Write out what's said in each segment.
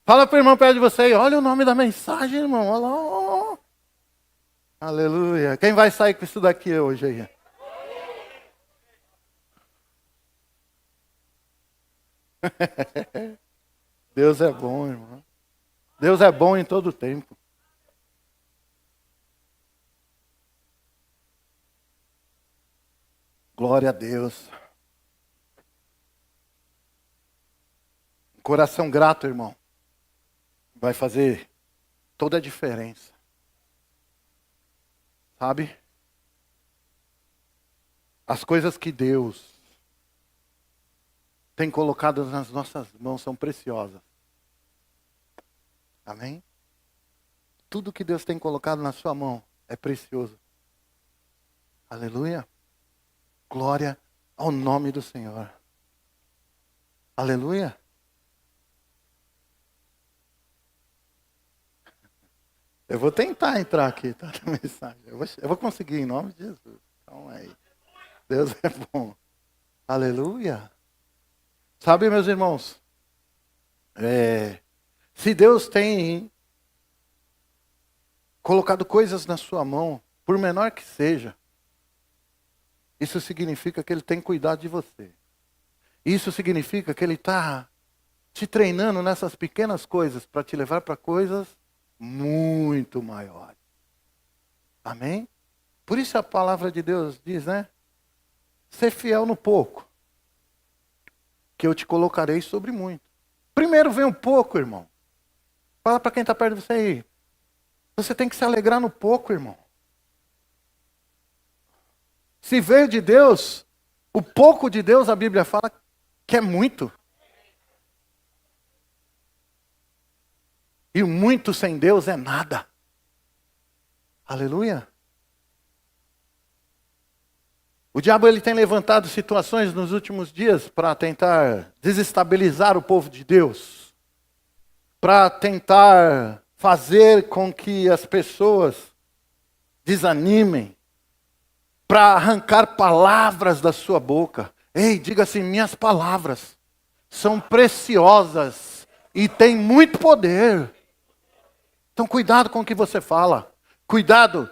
Fala para o irmão perto de você aí, olha o nome da mensagem, irmão. Olha lá. Ó. Aleluia. Quem vai sair com isso daqui hoje aí? Deus é bom, irmão. Deus é bom em todo tempo. Glória a Deus. Um coração grato, irmão, vai fazer toda a diferença. Sabe? As coisas que Deus tem colocado nas nossas mãos são preciosas. Amém? Tudo que Deus tem colocado na sua mão é precioso. Aleluia. Glória ao nome do Senhor. Aleluia. Eu vou tentar entrar aqui, tá? Na mensagem. Eu vou conseguir em nome de Jesus. Calma aí. Deus é bom. Aleluia. Sabe, meus irmãos, se Deus tem colocado coisas na sua mão, por menor que seja, isso significa que Ele tem cuidado de você. Isso significa que Ele está te treinando nessas pequenas coisas para te levar para coisas muito maiores. Amém? Por isso a palavra de Deus diz, né? Ser fiel no pouco, que eu te colocarei sobre muito. Primeiro vem um pouco, irmão. Fala para quem está perto de você aí. Você tem que se alegrar no pouco, irmão. Se veio de Deus, o pouco de Deus, a Bíblia fala que é muito. E o muito sem Deus é nada. Aleluia. O diabo ele tem levantado situações nos últimos dias para tentar desestabilizar o povo de Deus. Para tentar fazer com que as pessoas desanimem. Para arrancar palavras da sua boca. Ei, diga assim, minhas palavras são preciosas e têm muito poder. Então cuidado com o que você fala. Cuidado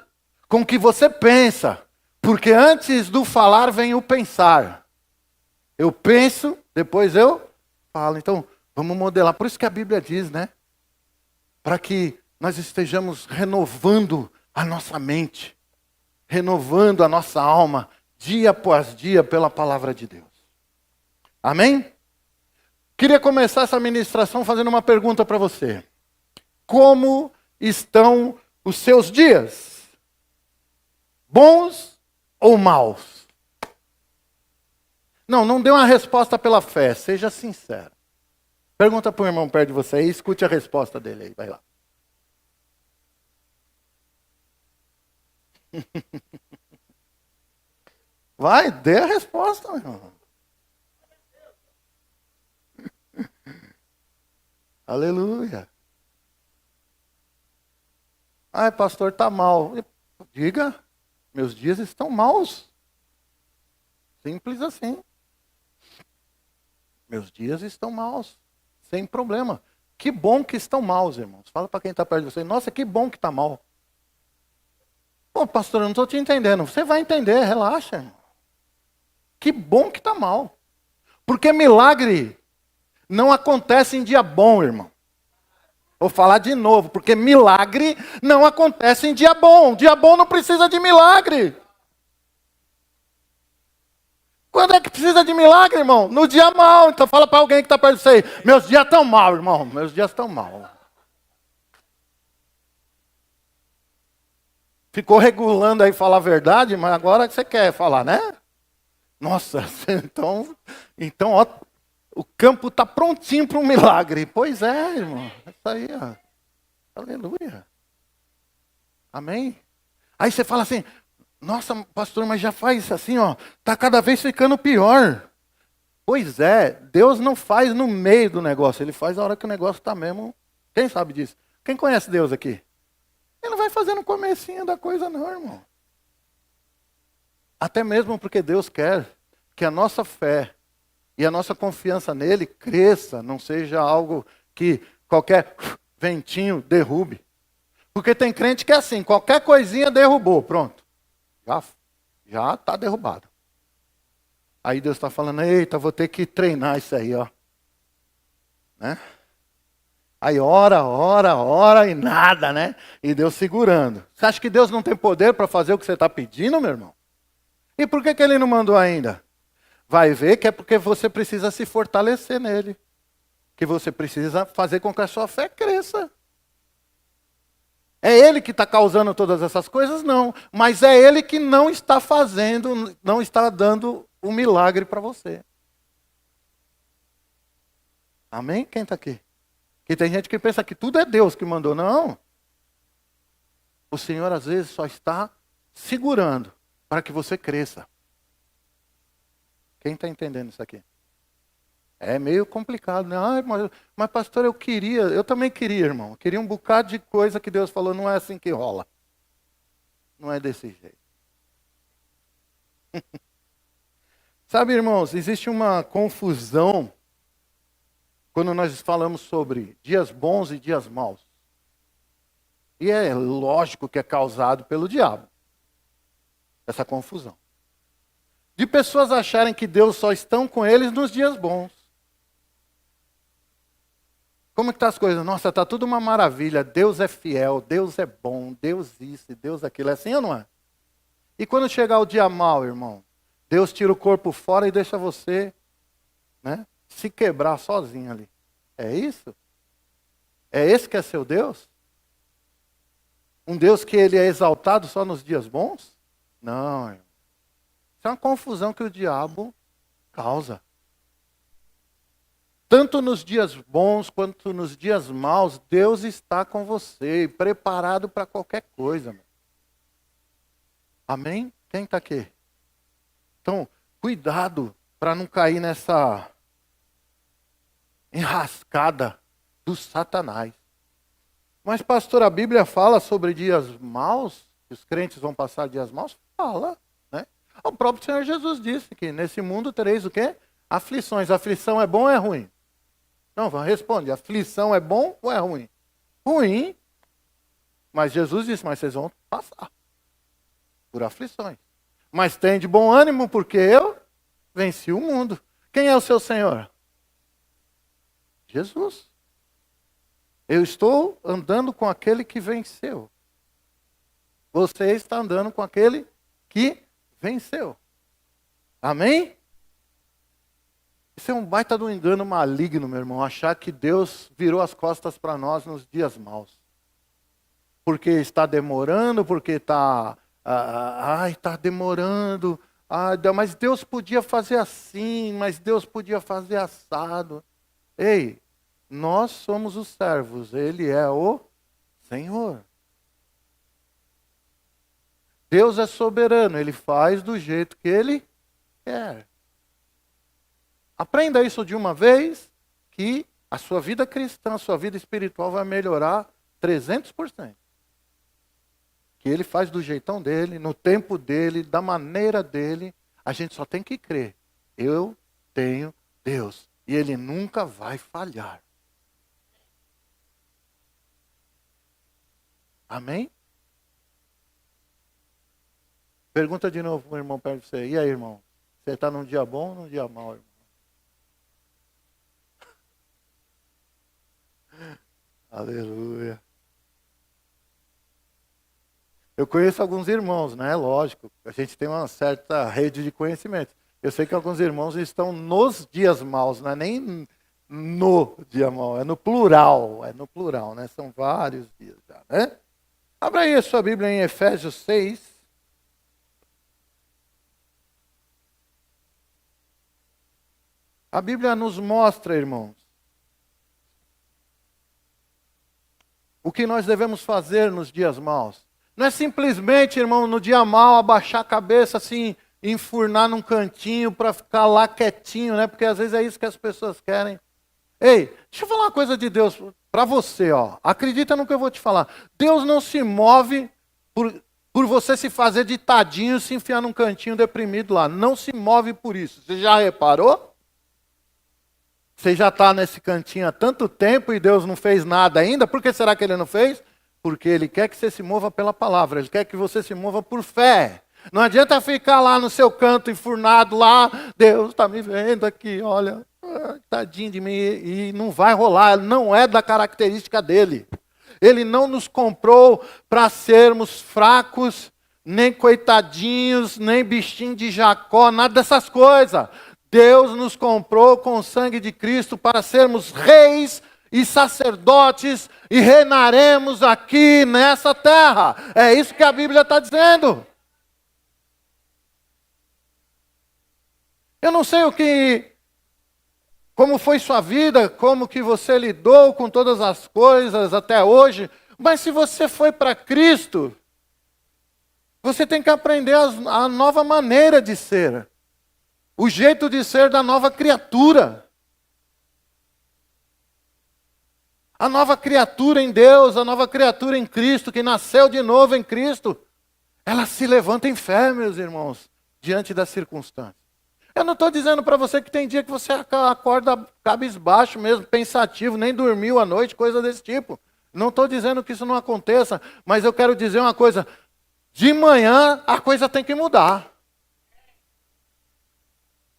com o que você pensa. Porque antes do falar vem o pensar. Eu penso, depois eu falo. Então, vamos modelar. Por isso que a Bíblia diz, né? Para que nós estejamos renovando a nossa mente. Renovando a nossa alma, dia após dia, pela palavra de Deus. Amém? Queria começar essa ministração fazendo uma pergunta para você. Como estão os seus dias? Bons ou maus? Não dê uma resposta pela fé, seja sincero. Pergunta para o irmão perto de você e escute a resposta dele aí, vai lá. Vai, dê a resposta, meu irmão. Aleluia. Ai, pastor, está mal. Diga, meus dias estão maus. Simples assim. Meus dias estão maus. Sem problema. Que bom que estão maus, irmãos. Fala para quem está perto de você. Nossa, que bom que está mal. Pô, pastor, eu não estou te entendendo. Você vai entender, relaxa, irmão. Que bom que está mal. Porque milagre não acontece em dia bom, irmão. Vou falar de novo, porque milagre não acontece em dia bom. Dia bom não precisa de milagre. Quando é que precisa de milagre, irmão? No dia mau. Então fala para alguém que está perto de você aí. Meus dias estão mal, irmão. Meus dias estão mal. Ficou regulando aí falar a verdade, mas agora você quer falar, né? Nossa, então ó, o campo está prontinho para um milagre. Pois é, irmão. É isso aí, ó. Aleluia. Amém? Aí você fala assim, nossa, pastor, mas já faz assim, ó. Está cada vez ficando pior. Pois é, Deus não faz no meio do negócio. Ele faz a hora que o negócio está mesmo. Quem sabe disso? Quem conhece Deus aqui? Ele não vai fazer no comecinho da coisa não, irmão. Até mesmo porque Deus quer que a nossa fé e a nossa confiança nele cresça, não seja algo que qualquer ventinho derrube. Porque tem crente que é assim, qualquer coisinha derrubou, pronto. Já está derrubado. Aí Deus está falando, eita, vou ter que treinar isso aí, ó. Né? Aí ora e nada, né? E Deus segurando. Você acha que Deus não tem poder para fazer o que você está pedindo, meu irmão? E por que Ele não mandou ainda? Vai ver que é porque você precisa se fortalecer nele. Que você precisa fazer com que a sua fé cresça. É Ele que está causando todas essas coisas? Não. Mas é Ele que não está fazendo, não está dando o milagre para você. Amém? Quem está aqui? Que tem gente que pensa que tudo é Deus que mandou. Não. O Senhor às vezes só está segurando para que você cresça. Quem está entendendo isso aqui? É meio complicado, né? Ai, mas pastor, eu também queria, irmão. Eu queria um bocado de coisa que Deus falou, não é assim que rola. Não é desse jeito. Sabe, irmãos, existe uma confusão quando nós falamos sobre dias bons e dias maus. E é lógico que é causado pelo diabo. Essa confusão. De pessoas acharem que Deus só está com eles nos dias bons. Como que tá as coisas? Nossa, tá tudo uma maravilha. Deus é fiel, Deus é bom, Deus isso, Deus aquilo. É assim ou não é? E quando chegar o dia mau, irmão, Deus tira o corpo fora e deixa você, né, se quebrar sozinho ali. É isso? É esse que é seu Deus? Um Deus que ele é exaltado só nos dias bons? Não, irmão. Isso é uma confusão que o diabo causa. Tanto nos dias bons quanto nos dias maus, Deus está com você, preparado para qualquer coisa. Meu. Amém? Quem está aqui? Então, cuidado para não cair nessa enrascada do Satanás. Mas, pastor, a Bíblia fala sobre dias maus? Que os crentes vão passar dias maus? Fala, né? O próprio Senhor Jesus disse que nesse mundo tereis o quê? Aflições. Aflição é bom ou é ruim? Não, responde. Aflição é bom ou é ruim? Ruim. Mas Jesus disse, mas vocês vão passar por aflições. Mas tem de bom ânimo, porque eu venci o mundo. Quem é o seu Senhor? Jesus. Eu estou andando com aquele que venceu. Você está andando com aquele que venceu. Amém? Isso é um baita de um engano maligno, meu irmão. Achar que Deus virou as costas para nós nos dias maus. Porque está demorando, porque está... está demorando. Mas Deus podia fazer assim, mas Deus podia fazer assado. Ei, nós somos os servos, Ele é o Senhor. Deus é soberano, Ele faz do jeito que Ele quer. Aprenda isso de uma vez, que a sua vida cristã, a sua vida espiritual vai melhorar 300%. Que Ele faz do jeitão dEle, no tempo dEle, da maneira dEle. A gente só tem que crer. Eu tenho Deus. E Ele nunca vai falhar. Amém? Pergunta de novo para o irmão perto de você. E aí, irmão? Você está num dia bom ou num dia mau, irmão? Aleluia. Eu conheço alguns irmãos, né? Lógico, a gente tem uma certa rede de conhecimento. Eu sei que alguns irmãos estão nos dias maus, não é nem no dia mau, é no plural, né? São vários dias já, né? Abra aí a sua Bíblia em Efésios 6. A Bíblia nos mostra, irmãos, o que nós devemos fazer nos dias maus. Não é simplesmente, irmão, no dia mau, abaixar a cabeça assim, enfurnar num cantinho para ficar lá quietinho, né? Porque às vezes é isso que as pessoas querem. Ei, deixa eu falar uma coisa de Deus para você, ó. Acredita no que eu vou te falar. Deus não se move por você se fazer de tadinho, se enfiar num cantinho deprimido lá. Não se move por isso. Você já reparou? Você já está nesse cantinho há tanto tempo e Deus não fez nada ainda. Por que será que Ele não fez? Porque Ele quer que você se mova pela palavra. Ele quer que você se mova por fé. Não adianta ficar lá no seu canto enfurnado lá. Deus está me vendo aqui, olha. Tadinho de mim. E não vai rolar. Não é da característica dele. Ele não nos comprou para sermos fracos, nem coitadinhos, nem bichinho de Jacó, nada dessas coisas. Deus nos comprou com o sangue de Cristo para sermos reis e sacerdotes e reinaremos aqui nessa terra. É isso que a Bíblia está dizendo. Eu não sei como foi sua vida, como que você lidou com todas as coisas até hoje, mas se você foi para Cristo, você tem que aprender a nova maneira de ser. O jeito de ser da nova criatura. A nova criatura em Deus, a nova criatura em Cristo, que nasceu de novo em Cristo, ela se levanta em fé, meus irmãos, diante das circunstâncias. Eu não estou dizendo para você que tem dia que você acorda cabisbaixo mesmo, pensativo, nem dormiu à noite, coisa desse tipo. Não estou dizendo que isso não aconteça, mas eu quero dizer uma coisa. De manhã a coisa tem que mudar.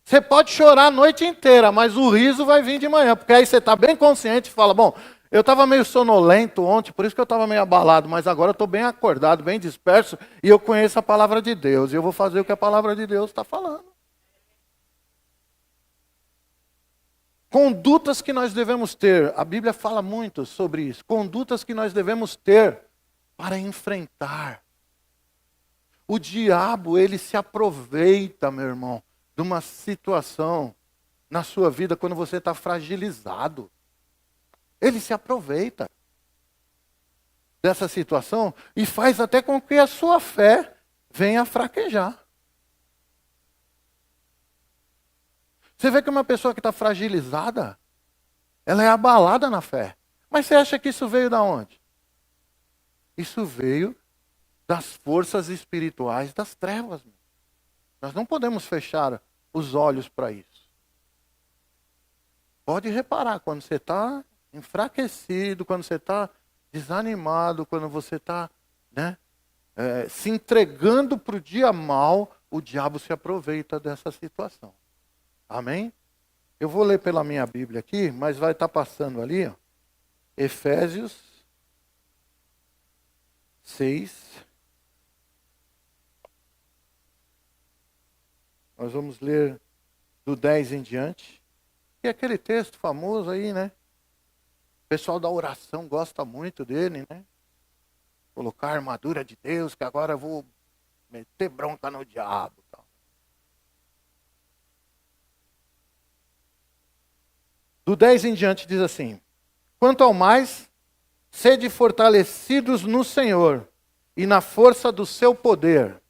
Você pode chorar a noite inteira, mas o riso vai vir de manhã, porque aí você está bem consciente e fala, bom, eu estava meio sonolento ontem, por isso que eu estava meio abalado, mas agora eu estou bem acordado, bem disperso, e eu conheço a palavra de Deus, e eu vou fazer o que a palavra de Deus está falando. Condutas que nós devemos ter, a Bíblia fala muito sobre isso, condutas que nós devemos ter para enfrentar. O diabo, ele se aproveita, meu irmão, de uma situação na sua vida quando você está fragilizado. Ele se aproveita dessa situação e faz até com que a sua fé venha a fraquejar. Você vê que uma pessoa que está fragilizada, ela é abalada na fé. Mas você acha que isso veio da onde? Isso veio das forças espirituais das trevas. Nós não podemos fechar os olhos para isso. Pode reparar, quando você está enfraquecido, quando você está desanimado, quando você está se entregando para o dia mal, o diabo se aproveita dessa situação. Amém? Eu vou ler pela minha Bíblia aqui, mas vai estar passando ali, ó, Efésios 6. Nós vamos ler do 10 em diante. E aquele texto famoso aí, né? O pessoal da oração gosta muito dele, né? Colocar a armadura de Deus, que agora eu vou meter bronca no diabo. Tal. Do 10 em diante diz assim: quanto ao mais, sede fortalecidos no Senhor e na força do seu poder.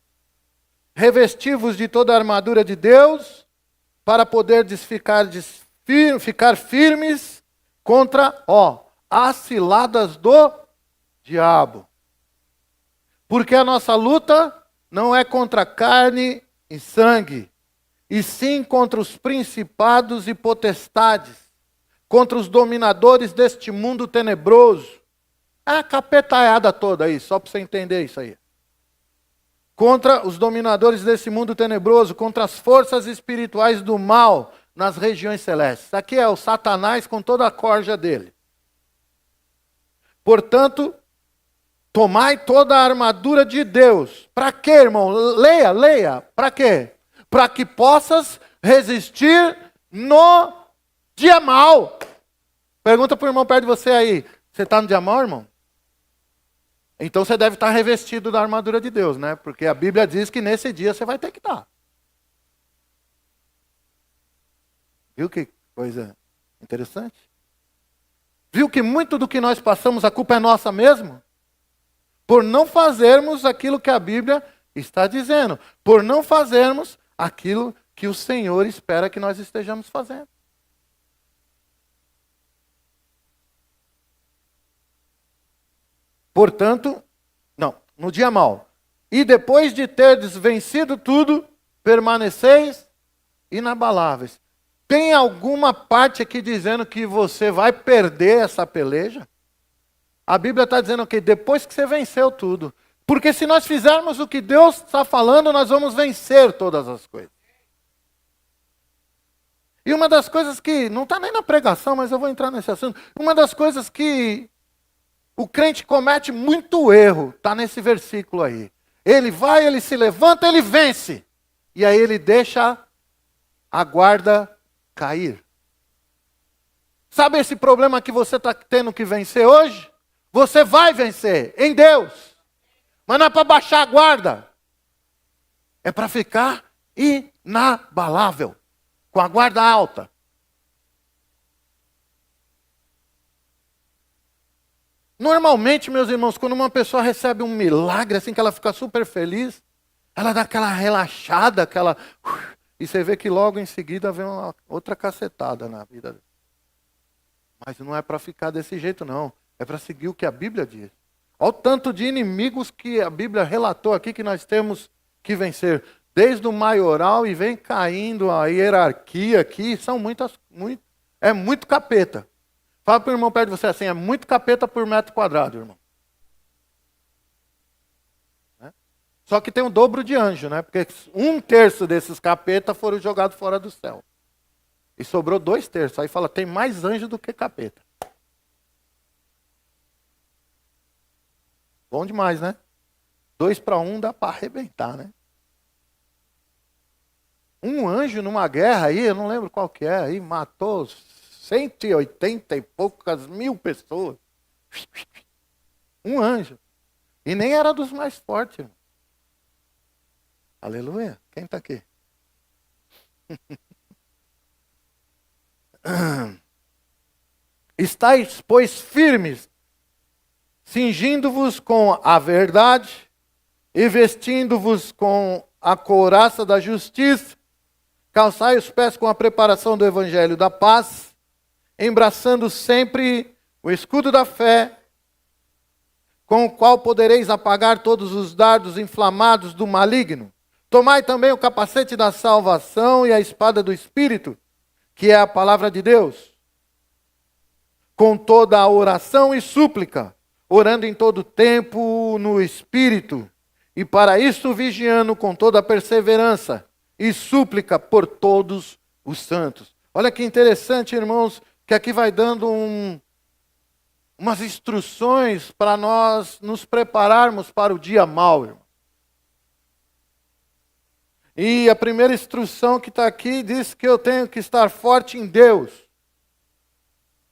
Revesti-vos de toda a armadura de Deus, para poderdes ficar firmes contra as ciladas do diabo. Porque a nossa luta não é contra carne e sangue, e sim contra os principados e potestades, contra os dominadores deste mundo tenebroso. É a capetaiada toda aí, só para você entender isso aí. Contra os dominadores desse mundo tenebroso, contra as forças espirituais do mal nas regiões celestes. Aqui é o Satanás com toda a corja dele. Portanto, tomai toda a armadura de Deus. Para quê, irmão? Leia. Para quê? Para que possas resistir no dia mal. Pergunta para o irmão perto de você aí. Você está no dia mal, irmão? Então você deve estar revestido da armadura de Deus, né? Porque a Bíblia diz que nesse dia você vai ter que estar. Viu que coisa interessante? Viu que muito do que nós passamos, a culpa é nossa mesmo? Por não fazermos aquilo que a Bíblia está dizendo. Por não fazermos aquilo que o Senhor espera que nós estejamos fazendo. Portanto, no dia mau. E depois de terdes vencido tudo, permaneceis inabaláveis. Tem alguma parte aqui dizendo que você vai perder essa peleja? A Bíblia está dizendo que depois que você venceu tudo. Porque se nós fizermos o que Deus está falando, nós vamos vencer todas as coisas. E uma das coisas que, não está nem na pregação, mas eu vou entrar nesse assunto. Uma das coisas que o crente comete muito erro, está nesse versículo aí. Ele vai, ele se levanta, ele vence. E aí ele deixa a guarda cair. Sabe esse problema que você está tendo que vencer hoje? Você vai vencer em Deus. Mas não é para baixar a guarda. É para ficar inabalável. Com a guarda alta. Normalmente, meus irmãos, quando uma pessoa recebe um milagre, assim que ela fica super feliz, ela dá aquela relaxada, aquela... E você vê que logo em seguida vem uma outra cacetada na vida dela. Mas não é para ficar desse jeito, não. É para seguir o que a Bíblia diz. Olha o tanto de inimigos que a Bíblia relatou aqui que nós temos que vencer. Desde o maioral e vem caindo a hierarquia aqui. É muito capeta. Fala para o irmão perto de você assim, é muito capeta por metro quadrado, irmão. Só que tem o dobro de anjo, né? Porque 1/3 desses capetas foram jogados fora do céu. E sobrou 2/3. Aí fala, tem mais anjo do que capeta. Bom demais, né? 2 para 1 dá para arrebentar, né? Um anjo numa guerra aí, eu não lembro qual que é, aí matou 180 e poucas mil pessoas. Um anjo. E nem era dos mais fortes, irmão. Aleluia. Quem está aqui? Estais, pois, firmes, cingindo-vos com a verdade e vestindo-vos com a couraça da justiça, calçai os pés com a preparação do evangelho da paz, embraçando sempre o escudo da fé, com o qual podereis apagar todos os dardos inflamados do maligno. Tomai também o capacete da salvação e a espada do Espírito, que é a palavra de Deus, com toda a oração e súplica, orando em todo tempo no Espírito, e para isso vigiando com toda a perseverança e súplica por todos os santos. Olha que interessante, irmãos, que aqui vai dando umas instruções para nós nos prepararmos para o dia mau, irmão. E a primeira instrução que está aqui diz que eu tenho que estar forte em Deus.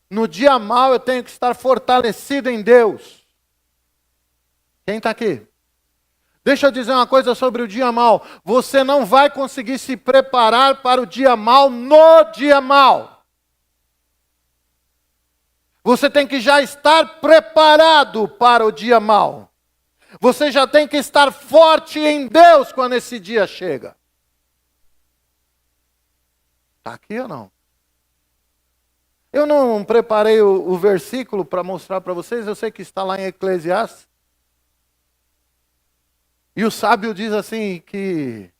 No dia mau eu tenho que estar fortalecido em Deus. Quem está aqui? Deixa eu dizer uma coisa sobre o dia mau. Você não vai conseguir se preparar para o dia mau no dia mau. Você tem que já estar preparado para o dia mau. Você já tem que estar forte em Deus quando esse dia chega. Está aqui ou não? Eu não preparei o versículo para mostrar para vocês, eu sei que está lá em Eclesiastes. E o sábio diz assim que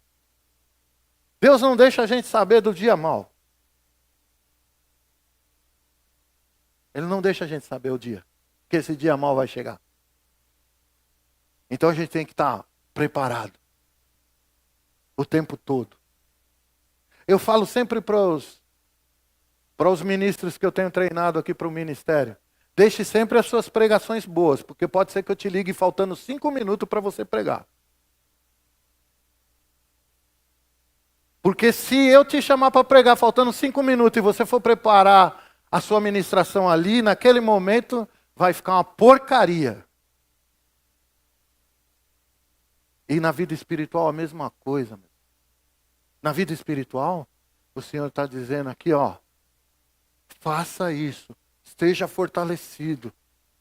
Deus não deixa a gente saber do dia mau. Ele não deixa a gente saber o dia, que esse dia mau vai chegar. Então a gente tem que estar preparado o tempo todo. Eu falo sempre para os ministros que eu tenho treinado aqui para o ministério. Deixe sempre as suas pregações boas, porque pode ser que eu te ligue faltando 5 minutos para você pregar. Porque se eu te chamar para pregar faltando 5 minutos e você for preparar a sua ministração ali, naquele momento vai ficar uma porcaria. E na vida espiritual a mesma coisa. Na vida espiritual, o Senhor está dizendo aqui, ó, faça isso, esteja fortalecido,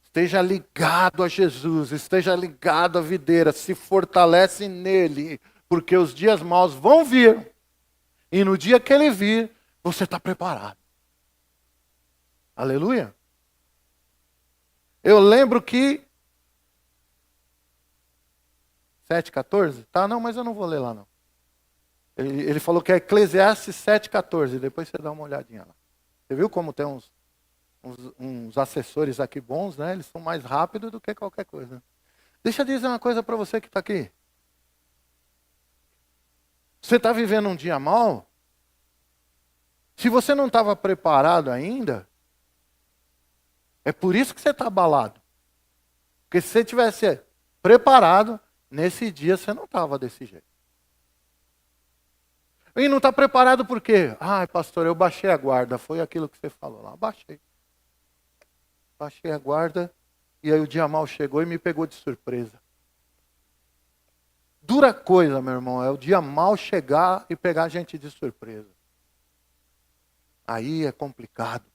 esteja ligado a Jesus, esteja ligado à videira, se fortalece nele, porque os dias maus vão vir, e no dia que ele vir, você está preparado. Aleluia. Eu lembro que 7:14, tá? Não, mas eu não vou ler lá não. Ele falou que é Eclesiastes 7,14. Depois você dá uma olhadinha lá. Você viu como tem uns assessores aqui bons, né? Eles são mais rápidos do que qualquer coisa. Deixa eu dizer uma coisa para você que está aqui. Você está vivendo um dia mal? Se você não estava preparado ainda, é por isso que você está abalado. Porque se você tivesse preparado, nesse dia você não estava desse jeito. E não está preparado por quê? Ai, pastor, eu baixei a guarda. Foi aquilo que você falou lá. Baixei. Baixei a guarda e aí o dia mal chegou e me pegou de surpresa. Dura coisa, meu irmão, é o dia mal chegar e pegar a gente de surpresa. Aí é complicado.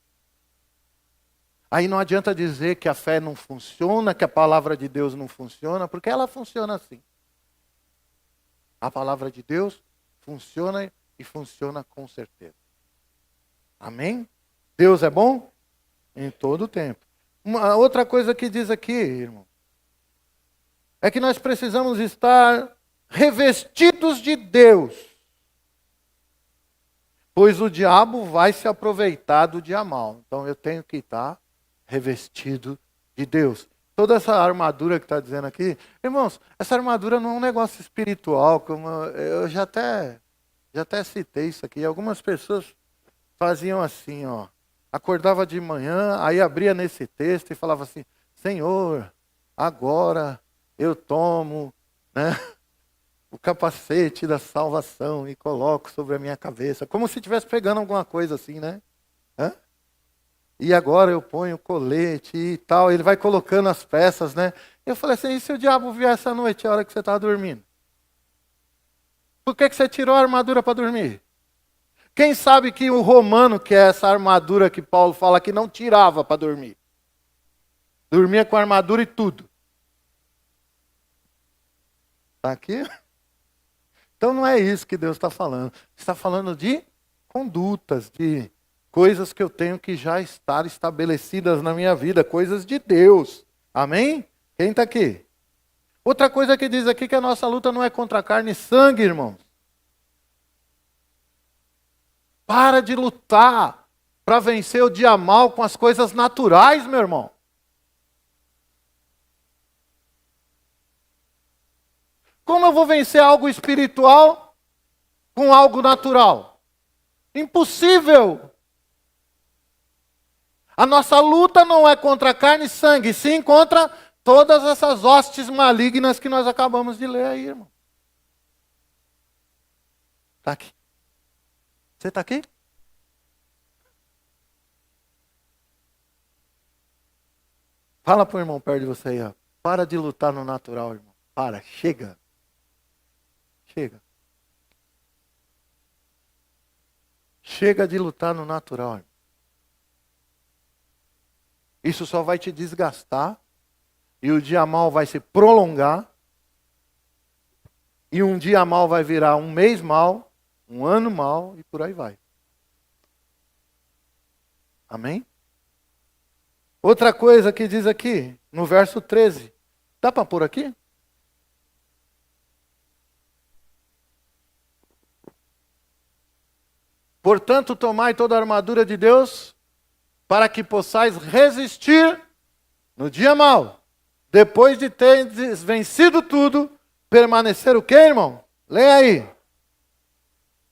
Aí não adianta dizer que a fé não funciona, que a palavra de Deus não funciona, porque ela funciona assim. A palavra de Deus funciona e funciona com certeza. Amém? Deus é bom? Em todo o tempo. Uma outra coisa que diz aqui, irmão, é que nós precisamos estar revestidos de Deus. Pois o diabo vai se aproveitar do dia mal. Então eu tenho que estar revestido de Deus. Toda essa armadura que está dizendo aqui, irmãos, essa armadura não é um negócio espiritual, como eu já até citei isso aqui. Algumas pessoas faziam assim, ó. Acordava de manhã, aí abria nesse texto e falava assim, Senhor, agora eu tomo, né, o capacete da salvação e coloco sobre a minha cabeça. Como se estivesse pegando alguma coisa assim, né? Hã? E agora eu ponho o colete e tal. Ele vai colocando as peças, né? Eu falei assim, e se o diabo vier essa noite, a hora que você estava dormindo? Por que você tirou a armadura para dormir? Quem sabe que o romano, que é essa armadura que Paulo fala que não tirava para dormir. Dormia com a armadura e tudo. Está aqui? Então não é isso que Deus está falando. Está falando de condutas, de coisas que eu tenho que já estar estabelecidas na minha vida, coisas de Deus. Amém? Quem está aqui? Outra coisa que diz aqui que a nossa luta não é contra carne e sangue, irmãos. Para de lutar para vencer o dia mal com as coisas naturais, meu irmão. Como eu vou vencer algo espiritual com algo natural? Impossível. A nossa luta não é contra carne e sangue, sim contra todas essas hostes malignas que nós acabamos de ler aí, irmão. Está aqui. Você está aqui? Fala para o irmão perto de você aí, ó. Para de lutar no natural, irmão. Para, chega. Chega. Chega de lutar no natural, irmão. Isso só vai te desgastar. E o dia mal vai se prolongar. E um dia mal vai virar um mês mal, um ano mal e por aí vai. Amém? Outra coisa que diz aqui, no verso 13. Dá para pôr aqui? Portanto, tomai toda a armadura de Deus, para que possais resistir no dia mau. Depois de teres vencido tudo, permanecer o quê, irmão? Leia aí.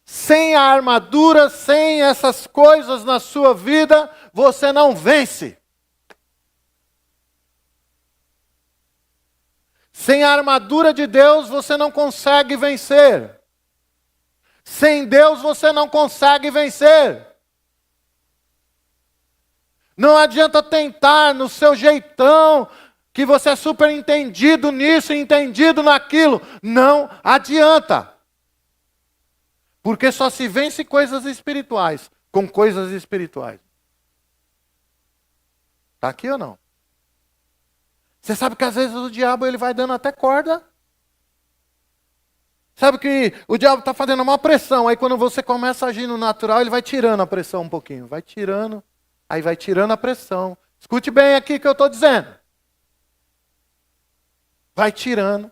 Sem a armadura, sem essas coisas na sua vida, você não vence. Sem a armadura de Deus, você não consegue vencer. Sem Deus, você não consegue vencer. Não adianta tentar no seu jeitão, que você é super entendido nisso, entendido naquilo. Não adianta. Porque só se vence coisas espirituais, com coisas espirituais. Está aqui ou não? Você sabe que às vezes o diabo ele vai dando até corda. Sabe que o diabo está fazendo uma pressão. Aí quando você começa a agir no natural, ele vai tirando a pressão um pouquinho. Vai tirando, aí vai tirando a pressão. Escute bem aqui o que eu estou dizendo. Vai tirando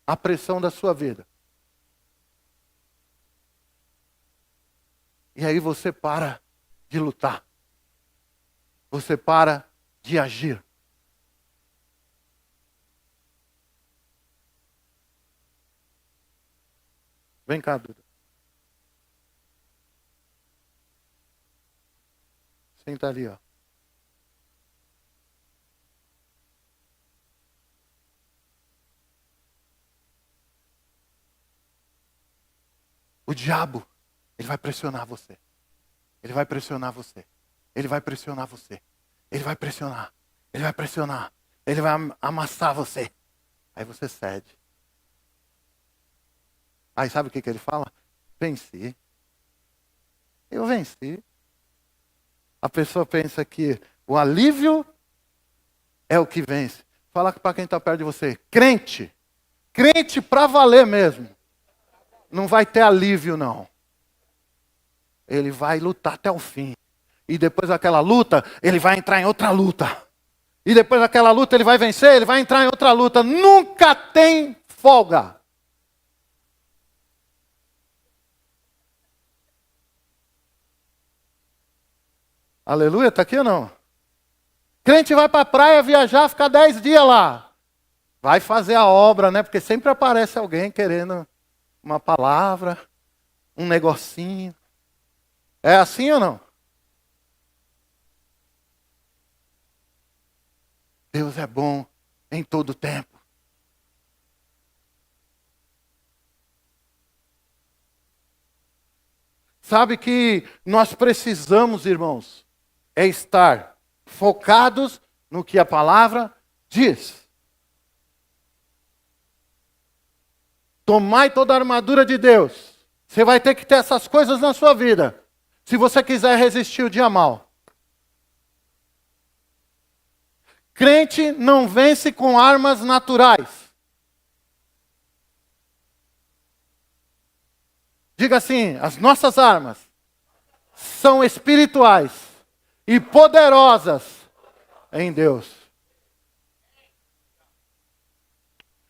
a pressão da sua vida. E aí você para de lutar. Você para de agir. Vem cá, Duda. Senta ali, ó. O diabo, ele vai pressionar você. Ele vai pressionar você. Ele vai pressionar você. Ele vai pressionar. Ele vai pressionar. Ele vai amassar você. Aí você cede. Aí sabe o que ele fala? Venci. Eu venci. A pessoa pensa que o alívio é o que vence. Fala para quem está perto de você. Crente. Crente para valer mesmo. Não vai ter alívio, não. Ele vai lutar até o fim. E depois daquela luta, ele vai entrar em outra luta. E depois daquela luta, ele vai vencer, ele vai entrar em outra luta. Nunca tem folga. Aleluia, está aqui ou não? Crente vai para a praia viajar, ficar 10 dias lá. Vai fazer a obra, né? Porque sempre aparece alguém querendo uma palavra, um negocinho. É assim ou não? Deus é bom em todo tempo. Sabe que nós precisamos, irmãos, é estar focados no que a palavra diz. Tomai toda a armadura de Deus. Você vai ter que ter essas coisas na sua vida, se você quiser resistir o dia mal. Crente não vence com armas naturais. Diga assim, as nossas armas são espirituais e poderosas em Deus.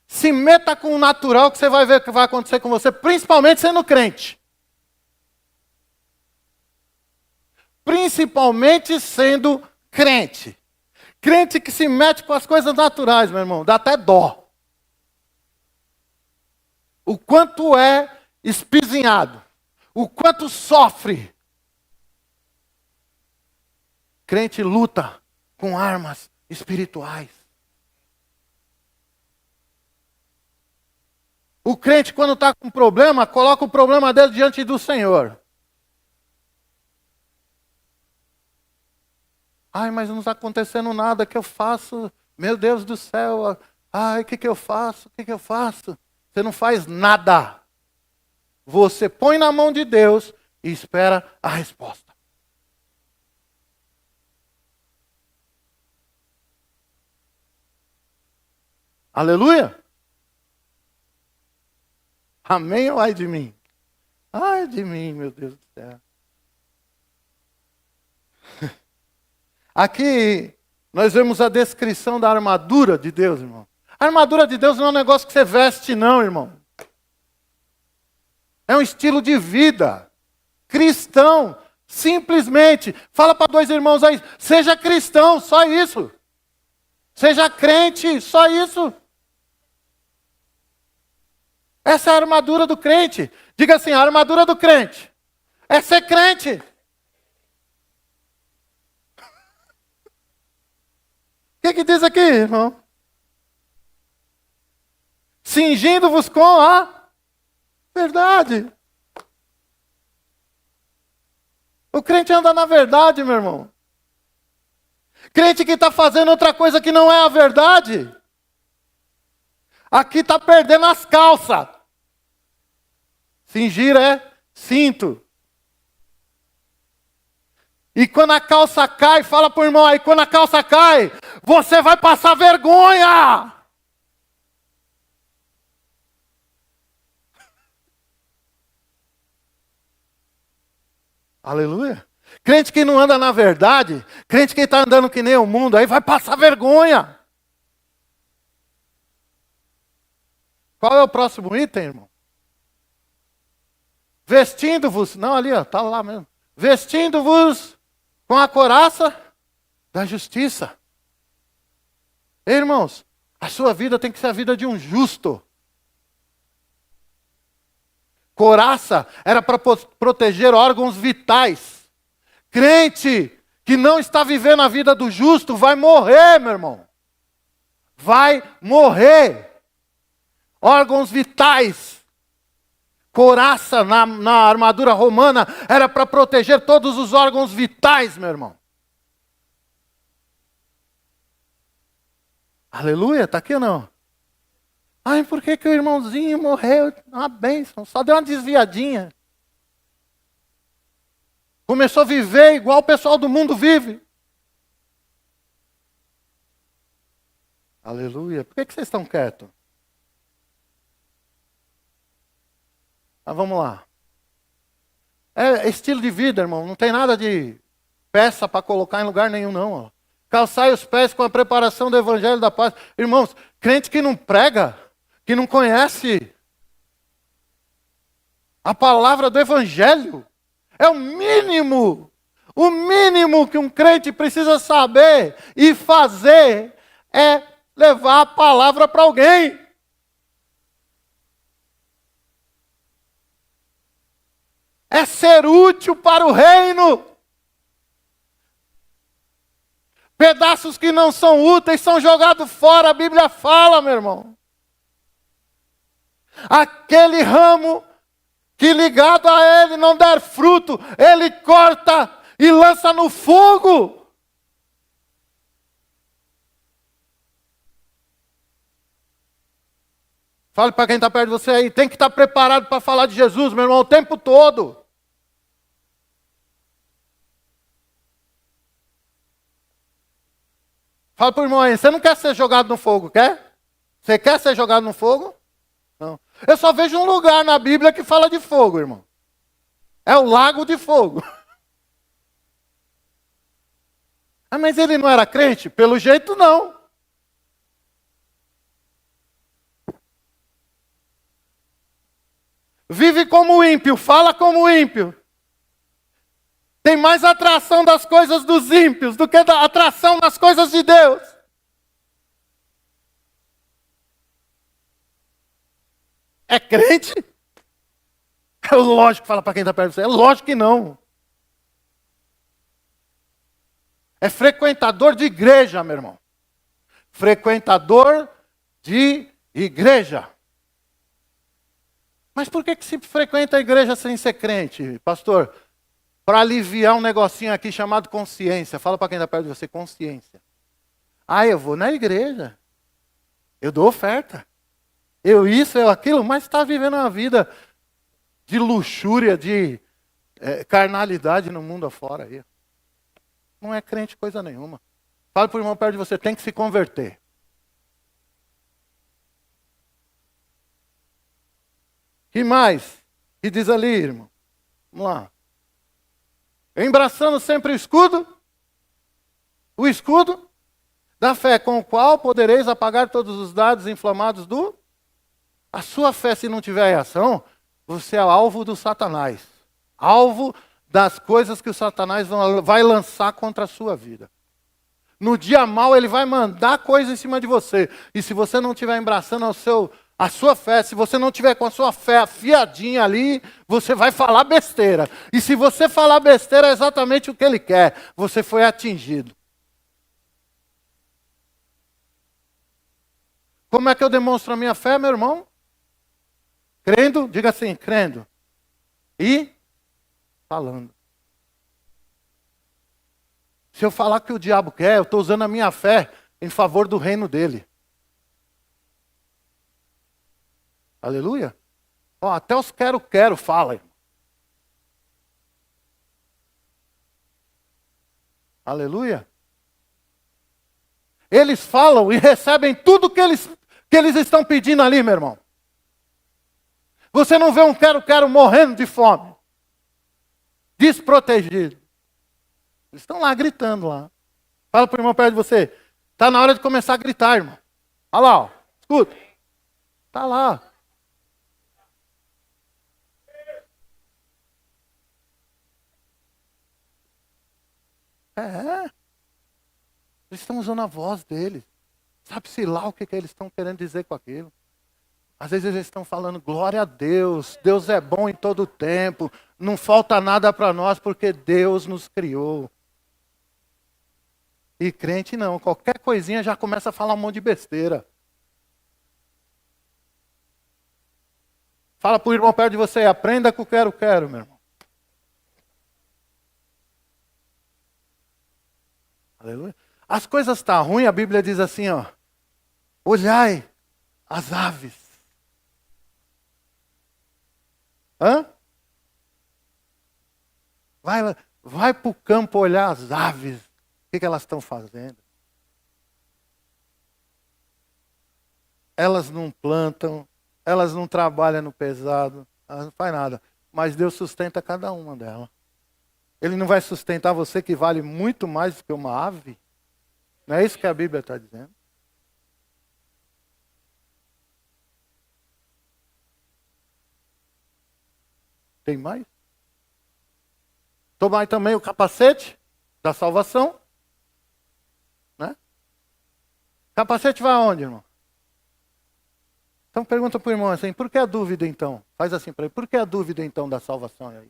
Se meta com o natural que você vai ver o que vai acontecer com você, principalmente sendo crente. Principalmente sendo crente. Crente que se mete com as coisas naturais, meu irmão, dá até dó. O quanto é espizinhado, o quanto sofre. Crente luta com armas espirituais. O crente, quando está com problema, coloca o problema dele diante do Senhor. Ai, mas não está acontecendo nada, o que eu faço? Meu Deus do céu, ai, o que eu faço? O que eu faço? Você não faz nada. Você põe na mão de Deus e espera a resposta. Aleluia? Amém ou ai de mim? Ai de mim, meu Deus do céu. Aqui nós vemos a descrição da armadura de Deus, irmão. A armadura de Deus não é um negócio que você veste, não, irmão. É um estilo de vida. Cristão, simplesmente. Fala para dois irmãos aí, seja cristão, só isso. Seja crente, só isso. Essa é a armadura do crente. Diga assim, a armadura do crente é ser crente. O que diz aqui, irmão? Cingindo-vos com a verdade. O crente anda na verdade, meu irmão. Crente que está fazendo outra coisa que não é a verdade, aqui está perdendo as calças. Cingir é cinto. E quando a calça cai, fala para o irmão aí, quando a calça cai, você vai passar vergonha. Aleluia. Crente que não anda na verdade, crente que está andando que nem o mundo, aí vai passar vergonha. Qual é o próximo item, irmão? Vestindo-vos, não ali, ó, tá lá mesmo. vestindo-vos com a couraça da justiça. Irmãos, a sua vida tem que ser a vida de um justo. Couraça era para proteger órgãos vitais. Crente que não está vivendo a vida do justo vai morrer, meu irmão. Vai morrer. Órgãos vitais. Couraça na armadura romana era para proteger todos os órgãos vitais, meu irmão. Aleluia, está aqui ou não? Ai, por que o irmãozinho morreu? Uma bênção, só deu uma desviadinha. Começou a viver igual o pessoal do mundo vive. Aleluia. Por que vocês estão quietos? Mas vamos lá. É estilo de vida, irmão. Não tem nada de peça para colocar em lugar nenhum, não. Ó. Calçai os pés com a preparação do evangelho da paz. Irmãos, crente que não prega, que não conhece a palavra do evangelho, é o mínimo que um crente precisa saber e fazer é levar a palavra para alguém. É ser útil para o reino. Pedaços que não são úteis são jogados fora, a Bíblia fala, meu irmão. Aquele ramo que ligado a ele não der fruto, ele corta e lança no fogo. Fale para quem está perto de você aí, tem que estar preparado para falar de Jesus, meu irmão, o tempo todo. Fala para o irmão aí, você não quer ser jogado no fogo, quer? Você quer ser jogado no fogo? Não. Eu só vejo um lugar na Bíblia que fala de fogo, irmão. É o lago de fogo. Ah, mas ele não era crente? Pelo jeito não. Vive como ímpio, fala como ímpio. Tem mais atração das coisas dos ímpios do que da atração das coisas de Deus. É crente? É lógico que fala para quem está perto de você. É lógico que não. É frequentador de igreja, meu irmão. Frequentador de igreja. Mas por que se frequenta a igreja sem ser crente, pastor? Para aliviar um negocinho aqui chamado consciência. Fala para quem está perto de você, consciência. Ah, eu vou na igreja. Eu dou oferta. Eu isso, eu aquilo, mas está vivendo uma vida de luxúria, de carnalidade no mundo afora aí. Não é crente coisa nenhuma. Fala para o irmão perto de você, tem que se converter. Que mais? Que diz ali, irmão? Vamos lá. Embraçando sempre o escudo da fé, com o qual podereis apagar todos os dados inflamados do... A sua fé, se não tiver em ação, você é alvo do Satanás. Alvo das coisas que o Satanás vai lançar contra a sua vida. No dia mau, ele vai mandar coisa em cima de você. E se você não estiver embraçando a sua fé, se você não tiver com a sua fé afiadinha ali, você vai falar besteira. E se você falar besteira, é exatamente o que ele quer. Você foi atingido. Como é que eu demonstro a minha fé, meu irmão? Crendo, diga assim, crendo. E falando. Se eu falar que o diabo quer, eu estou usando a minha fé em favor do reino dele. Aleluia. Ó, até os quero fala. Aleluia. Eles falam e recebem tudo que eles estão pedindo ali, meu irmão. Você não vê um quero morrendo de fome. Desprotegido. Eles estão lá gritando lá. Fala para o irmão perto de você. Está na hora de começar a gritar, irmão. Olha lá, ó. Escuta. Está lá. É. Eles estão usando a voz deles. Sabe-se lá o que eles estão querendo dizer com aquilo. Às vezes eles estão falando, glória a Deus, Deus é bom em todo o tempo, não falta nada para nós porque Deus nos criou. E crente não, qualquer coisinha já começa a falar um monte de besteira. Fala para o irmão perto de você, aprenda com o quero, meu irmão. Aleluia. As coisas estão ruins, a Bíblia diz assim, ó. Olhai as aves. Hã? Vai para o campo olhar as aves. O que elas estão fazendo? Elas não plantam, elas não trabalham no pesado, elas não fazem nada. Mas Deus sustenta cada uma delas. Ele não vai sustentar você que vale muito mais do que uma ave? Não é isso que a Bíblia está dizendo? Tem mais? Tomai também o capacete da salvação. Né? Capacete vai aonde, irmão? Então pergunta para o irmão assim, por que a dúvida então? Faz assim para ele, por que a dúvida então da salvação aí?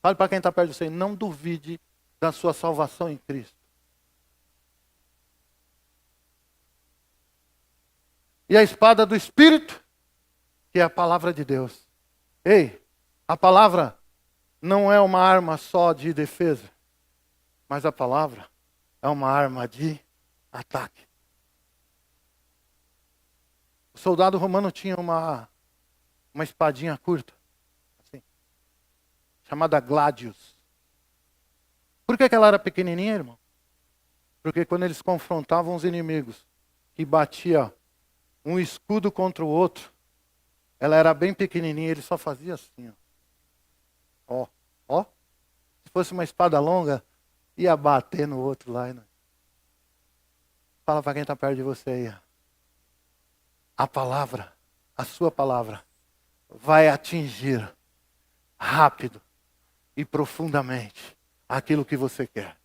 Fale para quem está perto de você, não duvide da sua salvação em Cristo. E a espada do Espírito, que é a palavra de Deus. Ei, a palavra não é uma arma só de defesa, mas a palavra é uma arma de ataque. O soldado romano tinha uma espadinha curta, assim, chamada gladius. Por que ela era pequenininha, irmão? Porque quando eles confrontavam os inimigos, que batia um escudo contra o outro, ela era bem pequenininha, ele só fazia assim, ó. Ó. Se fosse uma espada longa, ia bater no outro lá. Né? Fala para quem está perto de você aí. A palavra, a sua palavra, vai atingir rápido e profundamente aquilo que você quer.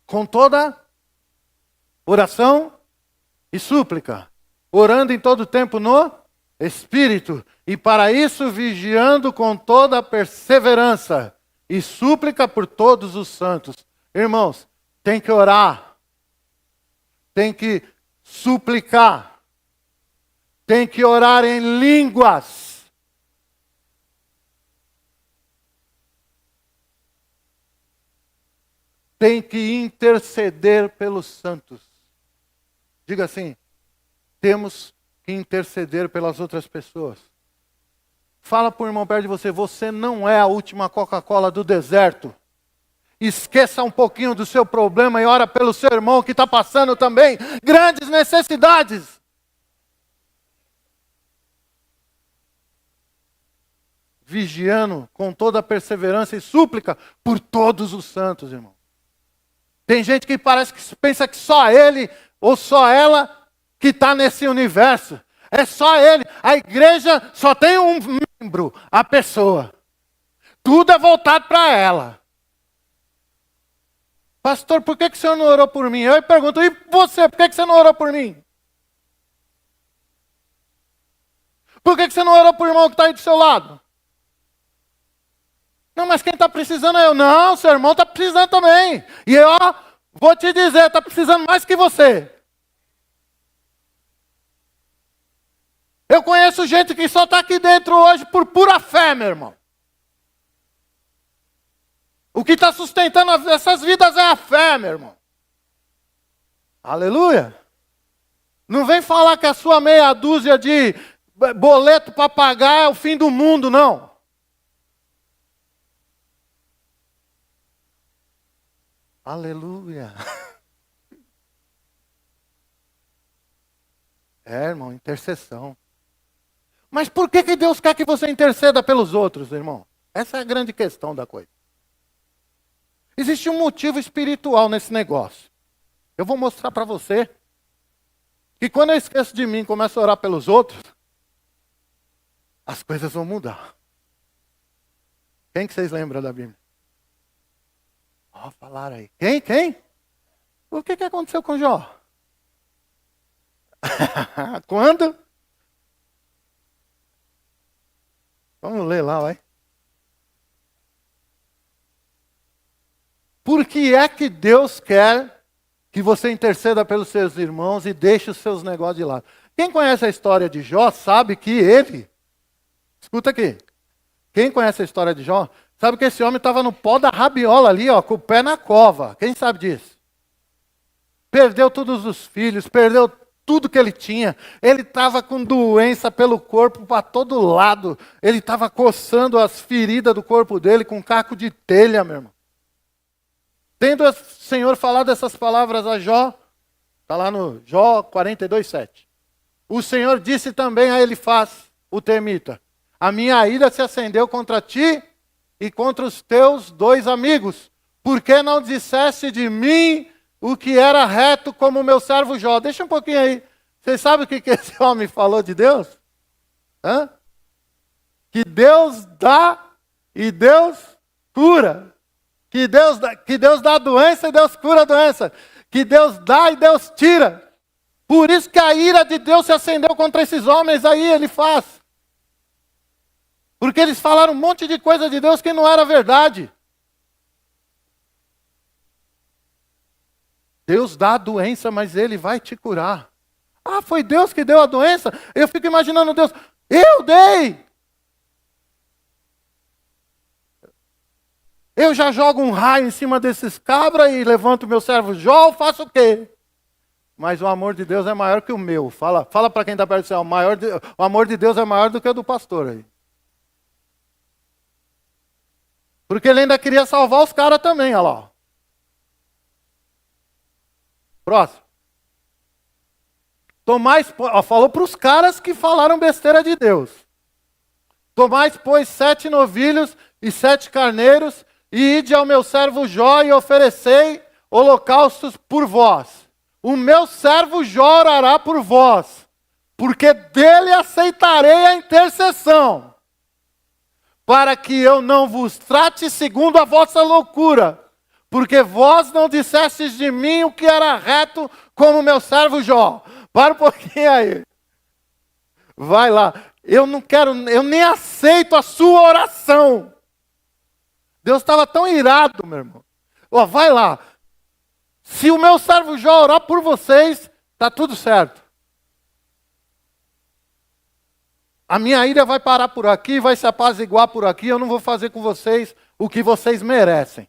Com toda oração e súplica, orando em todo tempo no Espírito, e para isso vigiando com toda perseverança e súplica por todos os santos. Irmãos, tem que orar, tem que suplicar, tem que orar em línguas. Tem que interceder pelos santos. Diga assim, temos que interceder pelas outras pessoas. Fala para o irmão perto de você, você não é a última Coca-Cola do deserto. Esqueça um pouquinho do seu problema e ora pelo seu irmão que está passando também grandes necessidades. Vigiando com toda a perseverança e súplica por todos os santos, irmão. Tem gente que parece que pensa que só ele ou só ela que está nesse universo. É só ele. A igreja só tem um membro, a pessoa. Tudo é voltado para ela. Pastor, por que o senhor não orou por mim? Eu pergunto, e você, por que você não orou por mim? Por que você não orou por irmão que está aí do seu lado? Não, mas quem está precisando é eu. Não, seu irmão está precisando também. E eu vou te dizer, está precisando mais que você. Eu conheço gente que só está aqui dentro hoje por pura fé, meu irmão. O que está sustentando essas vidas é a fé, meu irmão. Aleluia. Não vem falar que a sua meia dúzia de boleto para pagar é o fim do mundo, não. Aleluia. É, irmão, intercessão. Mas por que Deus quer que você interceda pelos outros, irmão? Essa é a grande questão da coisa. Existe um motivo espiritual nesse negócio. Eu vou mostrar para você. que quando eu esqueço de mim e começo a orar pelos outros, as coisas vão mudar. Quem que vocês lembram da Bíblia? Ó, falaram aí. Quem? O que aconteceu com Jó? Quando? Vamos ler lá, vai. Por que é que Deus quer que você interceda pelos seus irmãos e deixe os seus negócios de lado? Quem conhece a história de Jó sabe que ele... Escuta aqui. Quem conhece a história de Jó sabe que esse homem estava no pó da rabiola ali, ó, com o pé na cova. Quem sabe disso? Perdeu todos os filhos, perdeu tudo que ele tinha. Ele estava com doença pelo corpo para todo lado. Ele estava coçando as feridas do corpo dele com um caco de telha, meu irmão. Tendo o Senhor falado essas palavras a Jó, está lá no Jó 42:7. O Senhor disse também a Elifaz, o termita: a minha ira se acendeu contra ti e contra os teus 2 amigos, porque não disseste de mim o que era reto como o meu servo Jó. Deixa um pouquinho aí. Vocês sabem o que esse homem falou de Deus? Hã? Que Deus dá e Deus cura. Que Deus dá a doença e Deus cura a doença. Que Deus dá e Deus tira. Por isso que a ira de Deus se acendeu contra esses homens aí, ele faz. Porque eles falaram um monte de coisa de Deus que não era verdade. Deus dá a doença, mas Ele vai te curar. Ah, foi Deus que deu a doença? Eu fico imaginando Deus, eu dei! Eu já jogo um raio em cima desses cabras e levanto meu servo Jó, faço o quê? Mas o amor de Deus é maior que o meu. Fala para quem está perto do céu, o amor de Deus é maior do que o do pastor aí. Porque ele ainda queria salvar os caras também, olha lá. Próximo. Falou para os caras que falaram besteira de Deus. Tomais, pois, 7 novilhos e 7 carneiros, e ide ao meu servo Jó e oferecei holocaustos por vós. O meu servo Jó orará por vós, porque dele aceitarei a intercessão, para que eu não vos trate segundo a vossa loucura, porque vós não dissestes de mim o que era reto como meu servo Jó. Para um pouquinho aí. Vai lá. Eu nem aceito a sua oração. Deus estava tão irado, meu irmão. Ó, vai lá. Se o meu servo Jó orar por vocês, está tudo certo. A minha ira vai parar por aqui, vai se apaziguar por aqui, eu não vou fazer com vocês o que vocês merecem.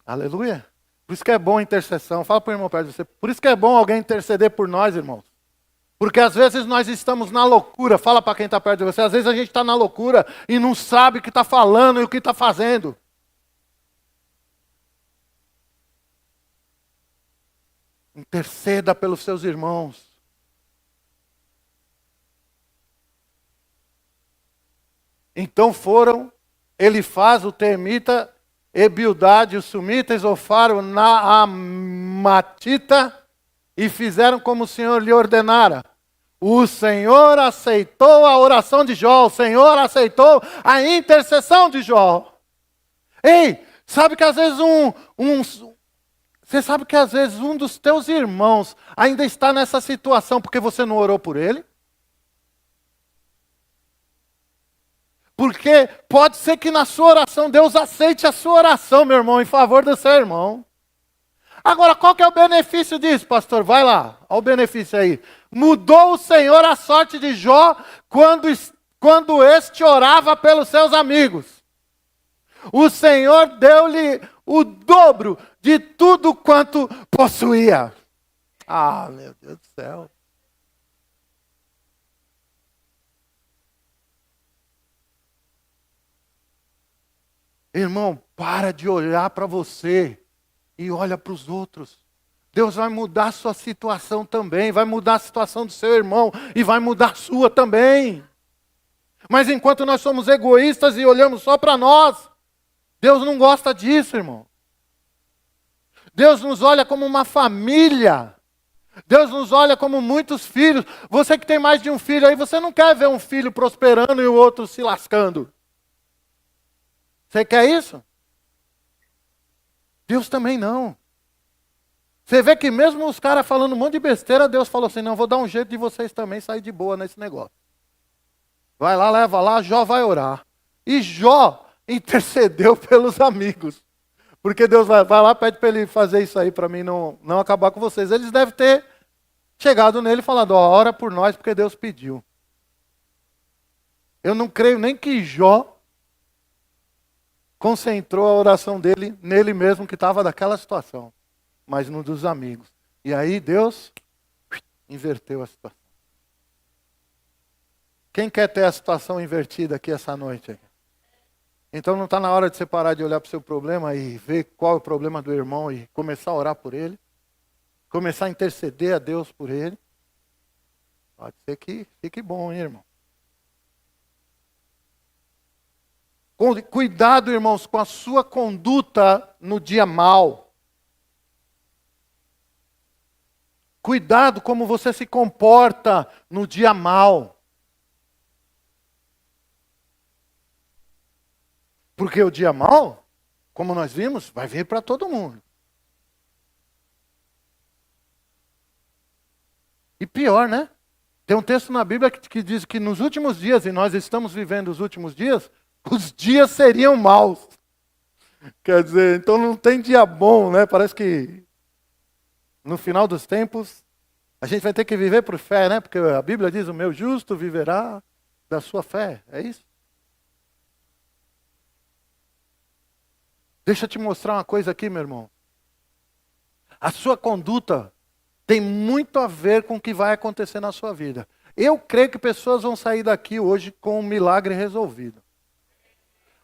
Aleluia. Por isso que é bom a intercessão. Fala para o irmão perto de você. Por isso que é bom alguém interceder por nós, irmãos. Porque às vezes nós estamos na loucura. Fala para quem está perto de você. Às vezes a gente está na loucura e não sabe o que está falando e o que está fazendo. Interceda pelos seus irmãos. Então foram Elifaz, o termita, e Bildade, o sumita, e Zofar, o naamatita, e fizeram como o Senhor lhe ordenara. O Senhor aceitou a oração de Jó, o Senhor aceitou a intercessão de Jó. Ei, sabe que às vezes você sabe que às vezes um dos teus irmãos ainda está nessa situação porque você não orou por ele? Porque pode ser que na sua oração Deus aceite a sua oração, meu irmão, em favor do seu irmão. Agora, qual que é o benefício disso, pastor? Vai lá, olha o benefício aí. Mudou o Senhor a sorte de Jó quando este orava pelos seus amigos. O Senhor deu-lhe o dobro de tudo quanto possuía. Ah, meu Deus do céu. Irmão, para de olhar para você e olha para os outros. Deus vai mudar a sua situação também, vai mudar a situação do seu irmão e vai mudar a sua também. Mas enquanto nós somos egoístas e olhamos só para nós, Deus não gosta disso, irmão. Deus nos olha como uma família. Deus nos olha como muitos filhos. Você que tem mais de um filho aí, você não quer ver um filho prosperando e o outro se lascando. Você quer isso? Deus também não. Você vê que mesmo os caras falando um monte de besteira, Deus falou assim, não, vou dar um jeito de vocês também sair de boa nesse negócio. Vai lá, leva lá, Jó vai orar. E Jó intercedeu pelos amigos. Porque Deus vai lá, pede para ele fazer isso aí para mim não acabar com vocês. Eles devem ter chegado nele e falado, ó, ora por nós porque Deus pediu. Eu não creio nem que Jó concentrou a oração dele nele mesmo que estava daquela situação, mas no dos amigos. E aí Deus inverteu a situação. Quem quer ter a situação invertida aqui essa noite? Então não está na hora de você parar de olhar para o seu problema e ver qual é o problema do irmão e começar a orar por ele? Começar a interceder a Deus por ele? Pode ser que fique bom, hein, irmão? Cuidado, irmãos, com a sua conduta no dia mau. Cuidado como você se comporta no dia mau. Porque o dia mau, como nós vimos, vai vir para todo mundo. E pior, né? Tem um texto na Bíblia que diz que nos últimos dias, e nós estamos vivendo os últimos dias, os dias seriam maus. Quer dizer, então não tem dia bom, né? Parece que no final dos tempos, a gente vai ter que viver por fé, né? Porque a Bíblia diz, o meu justo viverá da sua fé. É isso? Deixa eu te mostrar uma coisa aqui, meu irmão. A sua conduta tem muito a ver com o que vai acontecer na sua vida. Eu creio que pessoas vão sair daqui hoje com um milagre resolvido.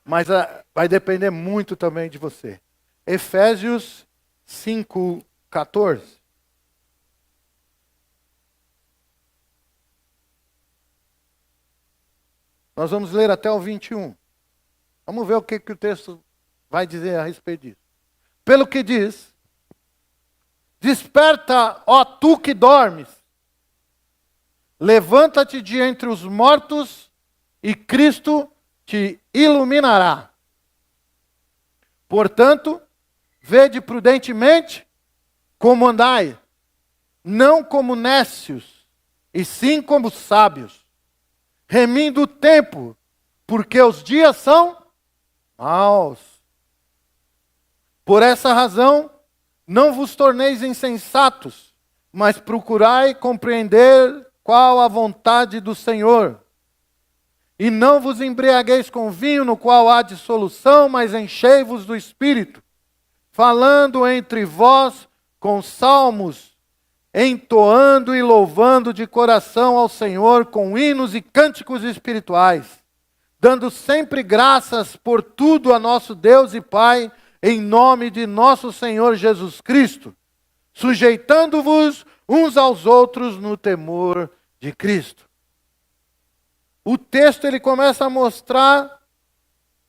Mas vai depender muito também de você. Efésios 5:14. Nós vamos ler até o 21. Vamos ver o que o texto vai dizer a respeito disso. Pelo que diz, desperta, ó tu que dormes, levanta-te de entre os mortos e Cristo te iluminará. Portanto, vede prudentemente como andai, não como nécios, e sim como sábios, remindo o tempo, porque os dias são maus. Por essa razão, não vos torneis insensatos, mas procurai compreender qual a vontade do Senhor. E não vos embriagueis com vinho, no qual há dissolução, mas enchei-vos do Espírito, falando entre vós com salmos, entoando e louvando de coração ao Senhor com hinos e cânticos espirituais, dando sempre graças por tudo a nosso Deus e Pai, em nome de nosso Senhor Jesus Cristo, sujeitando-vos uns aos outros no temor de Cristo. O texto ele começa a mostrar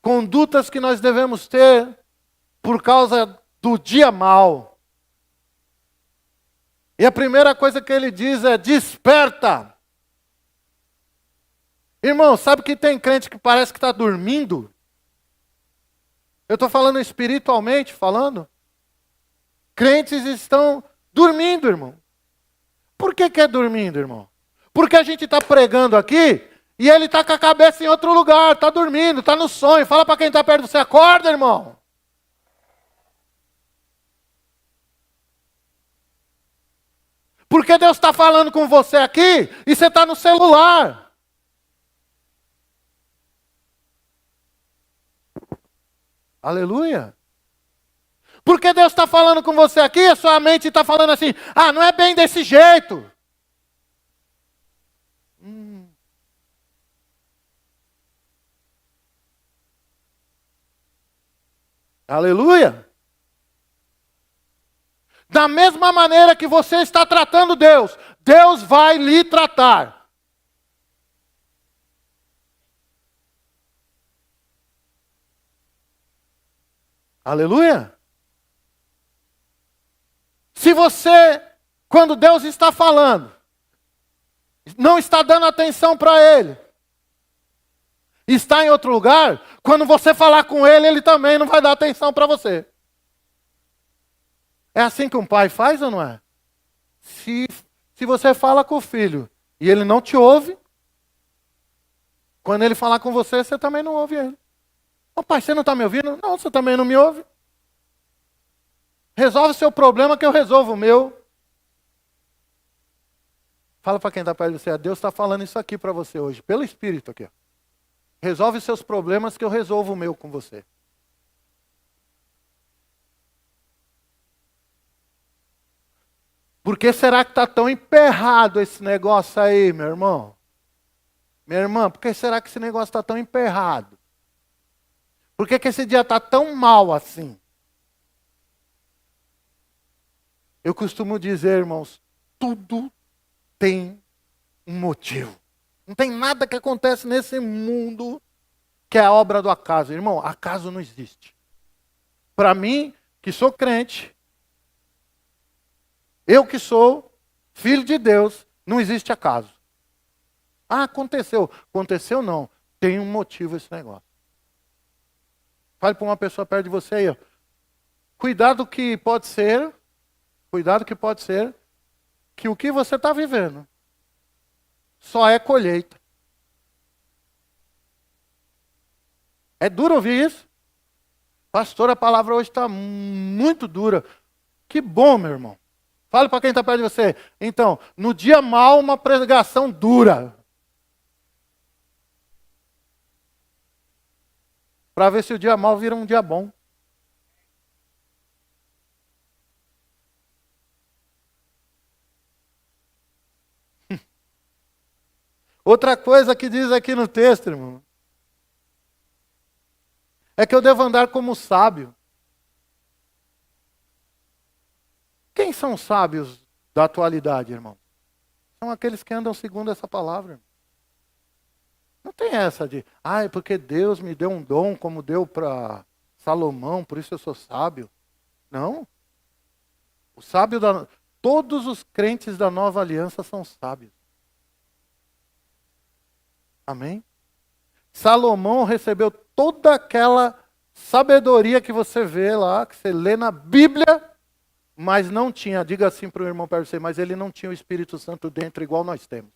condutas que nós devemos ter por causa do dia mau. E a primeira coisa que ele diz é: desperta. Irmão, sabe que tem crente que parece que está dormindo? Eu estou falando espiritualmente, falando. Crentes estão dormindo, irmão. Por que é dormindo, irmão? Porque a gente está pregando aqui e ele está com a cabeça em outro lugar, está dormindo, está no sonho. Fala para quem está perto de você, acorda, irmão. Porque Deus está falando com você aqui e você está no celular. Aleluia. Porque Deus está falando com você aqui, a sua mente está falando assim, não é bem desse jeito. Aleluia. Da mesma maneira que você está tratando Deus, Deus vai lhe tratar. Aleluia. Se você Quando Deus está falando, não está dando atenção para ele, está em outro lugar, quando você falar com ele, ele também não vai dar atenção para você. É assim que um pai faz ou não é? Se você fala com o filho e ele não te ouve, quando ele falar com você, você também não ouve ele. Ô pai, você não está me ouvindo? Não, você também não me ouve. Resolve o seu problema que eu resolvo o meu. Fala para quem está perto de você, Deus está falando isso aqui para você hoje, pelo Espírito aqui. Ó. Resolve os seus problemas que eu resolvo o meu com você. Por que será que está tão emperrado esse negócio aí, meu irmão? Minha irmã, por que será que esse negócio está tão emperrado? Por que esse dia está tão mal assim? Eu costumo dizer, irmãos, tudo tem um motivo. Não tem nada que acontece nesse mundo que é a obra do acaso. Irmão, acaso não existe. Para mim, que sou crente, eu que sou filho de Deus, não existe acaso. Ah, aconteceu. Aconteceu não. Tem um motivo esse negócio. Fale para uma pessoa perto de você aí. Ó. Cuidado que pode ser que o que você está vivendo só é colheita. É duro ouvir isso? Pastor, a palavra hoje está muito dura. Que bom, meu irmão. Fale para quem está perto de você. Então, no dia mau, uma pregação dura. Para ver se o dia mau vira um dia bom. Outra coisa que diz aqui no texto, irmão, é que eu devo andar como sábio. Quem são os sábios da atualidade, irmão? São aqueles que andam segundo essa palavra. Não tem essa de, é porque Deus me deu um dom como deu para Salomão, por isso eu sou sábio. Não. Todos os crentes da nova aliança são sábios. Amém? Salomão recebeu toda aquela sabedoria que você vê lá, que você lê na Bíblia, mas não tinha, diga assim para o irmão perto de você, mas ele não tinha o Espírito Santo dentro igual nós temos.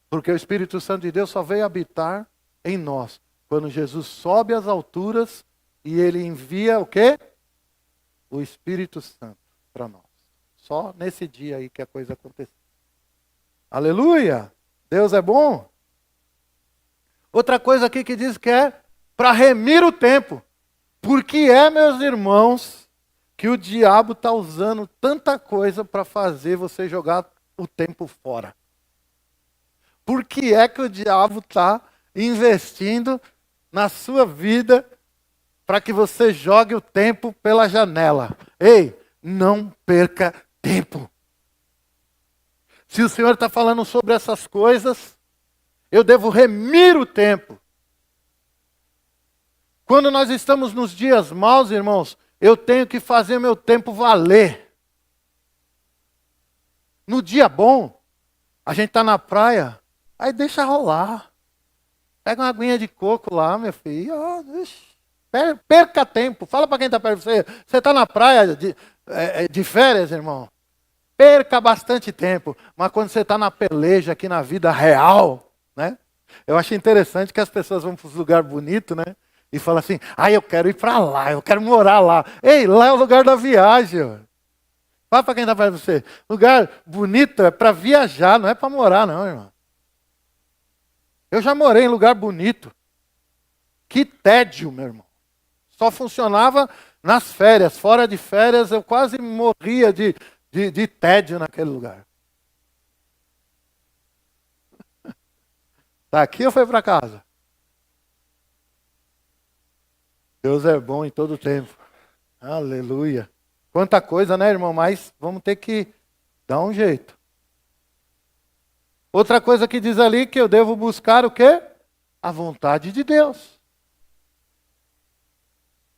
Porque o Espírito Santo de Deus só veio habitar em nós, quando Jesus sobe às alturas e ele envia o quê? O Espírito Santo para nós. Só nesse dia aí que a coisa aconteceu. Aleluia! Deus é bom. Outra coisa aqui que diz que é para remir o tempo. Porque meus irmãos, que o diabo está usando tanta coisa para fazer você jogar o tempo fora. Por que é que o diabo está investindo na sua vida para que você jogue o tempo pela janela? Ei, não perca tempo. Se o Senhor está falando sobre essas coisas, eu devo remir o tempo. Quando nós estamos nos dias maus, irmãos, eu tenho que fazer meu tempo valer. No dia bom, a gente está na praia, aí deixa rolar. Pega uma aguinha de coco lá, meu filho. Perca tempo. Fala para quem está perto de você. Você está na praia de férias, irmão? Perca bastante tempo. Mas quando você está na peleja aqui na vida real, né? Eu achei interessante que as pessoas vão para os lugares bonitos, né? E falam assim, eu quero ir para lá, eu quero morar lá. Ei, lá é o lugar da viagem. Ó. Fala para quem está perto de você. Lugar bonito é para viajar, não é para morar não, irmão. Eu já morei em lugar bonito. Que tédio, meu irmão. Só funcionava nas férias. Fora de férias, eu quase morria de tédio naquele lugar. Tá aqui ou foi para casa? Deus é bom em todo tempo. Aleluia. Quanta coisa, né, irmão? Mas vamos ter que dar um jeito. Outra coisa que diz ali que eu devo buscar o quê? A vontade de Deus.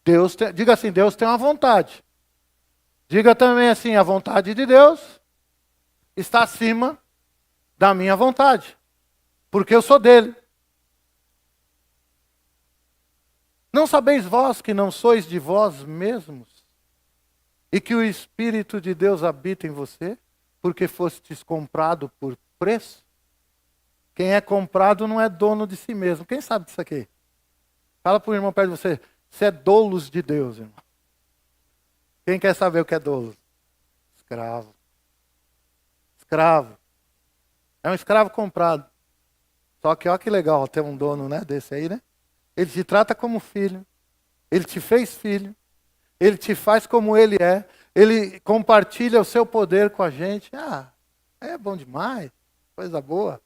Diga assim, Deus tem uma vontade. Diga também assim, a vontade de Deus está acima da minha vontade. Porque eu sou dele. Não sabeis vós que não sois de vós mesmos? E que o Espírito de Deus habita em você? Porque fostes comprado por preço? Quem é comprado não é dono de si mesmo. Quem sabe disso aqui? Fala para o irmão perto de você. Você é doulos de Deus, irmão. Quem quer saber o que é doulos? Escravo. Escravo. É um escravo comprado. Só que olha que legal ter um dono, né, desse aí, né? Ele te trata como filho. Ele te fez filho. Ele te faz como ele é. Ele compartilha o seu poder com a gente. Ah, é bom demais. Coisa boa.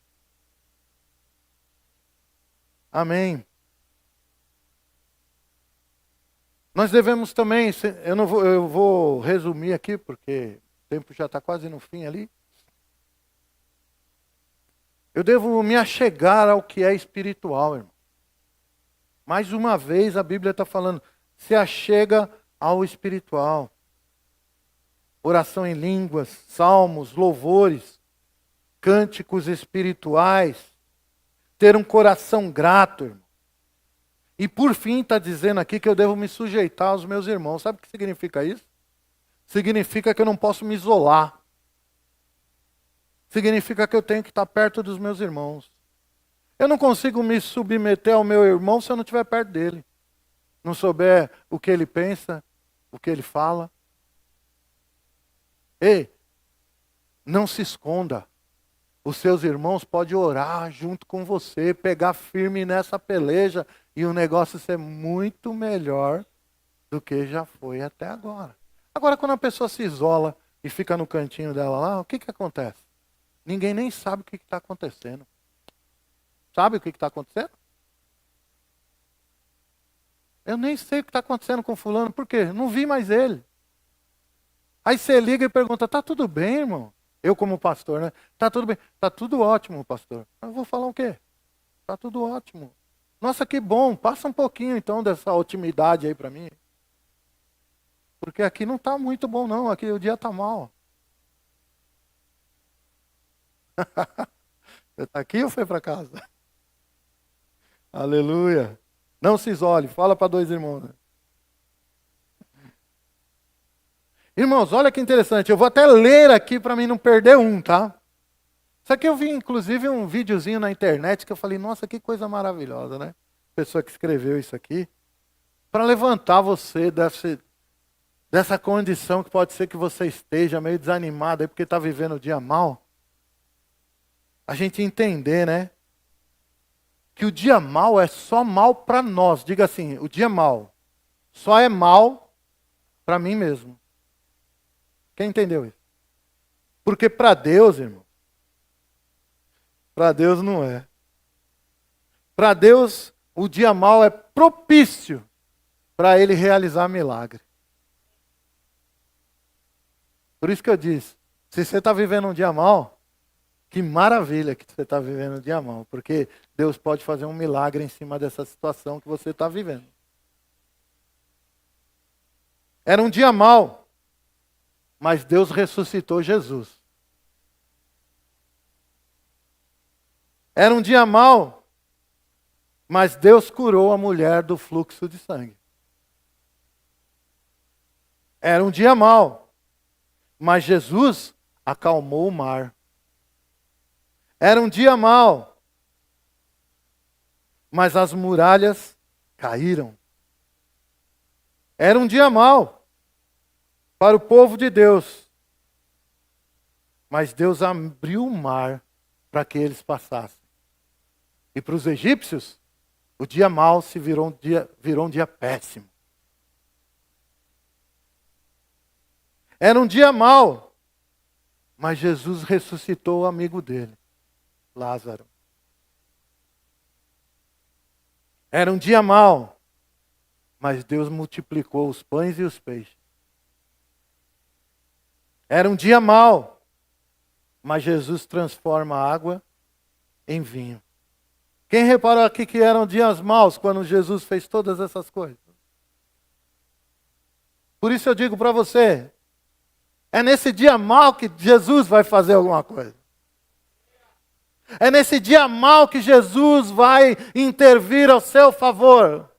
Amém. Nós devemos também, eu vou resumir aqui, porque o tempo já está quase no fim ali. Eu devo me achegar ao que é espiritual, irmão. Mais uma vez a Bíblia está falando, se achega ao espiritual. Oração em línguas, salmos, louvores, cânticos espirituais. Ter um coração grato, irmão. E por fim está dizendo aqui que eu devo me sujeitar aos meus irmãos. Sabe o que significa isso? Significa que eu não posso me isolar. Significa que eu tenho que estar perto dos meus irmãos. Eu não consigo me submeter ao meu irmão se eu não estiver perto dele. Não souber o que ele pensa, o que ele fala. Ei, não se esconda. Os seus irmãos podem orar junto com você, pegar firme nessa peleja e o negócio ser muito melhor do que já foi até agora. Agora, quando a pessoa se isola e fica no cantinho dela lá, o que acontece? Ninguém nem sabe o que está acontecendo. Sabe o que está acontecendo? Eu nem sei o que está acontecendo com fulano, por quê? Não vi mais ele. Aí você liga e pergunta, tá tudo bem, irmão? Eu como pastor, né? Tá tudo bem. Tá tudo ótimo, pastor. Eu vou falar o quê? Tá tudo ótimo. Nossa, que bom. Passa um pouquinho então dessa otimidade aí para mim. Porque aqui não tá muito bom não. Aqui o dia tá mal. Você tá aqui ou foi para casa? Aleluia. Não se isole. Fala para dois irmãos. Irmãos, olha que interessante. Eu vou até ler aqui para mim não perder um, tá? Isso aqui eu vi, inclusive, um videozinho na internet que eu falei, nossa, que coisa maravilhosa, né? Pessoa que escreveu isso aqui. Para levantar você dessa condição que pode ser que você esteja meio desanimado aí porque está vivendo o dia mal. A gente entender, né? Que o dia mal é só mal para nós. Diga assim, o dia mal só é mal para mim mesmo. Quem entendeu isso? Porque para Deus, irmão, para Deus não é. Para Deus, o dia mal é propício para Ele realizar milagre. Por isso que eu disse, se você está vivendo um dia mal, que maravilha que você está vivendo um dia mal, porque Deus pode fazer um milagre em cima dessa situação que você está vivendo. Era um dia mal, mas Deus ressuscitou Jesus. Era um dia mau, mas Deus curou a mulher do fluxo de sangue. Era um dia mau, mas Jesus acalmou o mar. Era um dia mau, mas as muralhas caíram. Era um dia mau para o povo de Deus, mas Deus abriu o mar para que eles passassem. E para os egípcios, o dia mau se virou um dia péssimo. Era um dia mau, mas Jesus ressuscitou o amigo dele, Lázaro. Era um dia mau, mas Deus multiplicou os pães e os peixes. Era um dia mau, mas Jesus transforma a água em vinho. Quem reparou aqui que eram dias maus quando Jesus fez todas essas coisas? Por isso eu digo para você, é nesse dia mau que Jesus vai fazer alguma coisa. É nesse dia mau que Jesus vai intervir ao seu favor.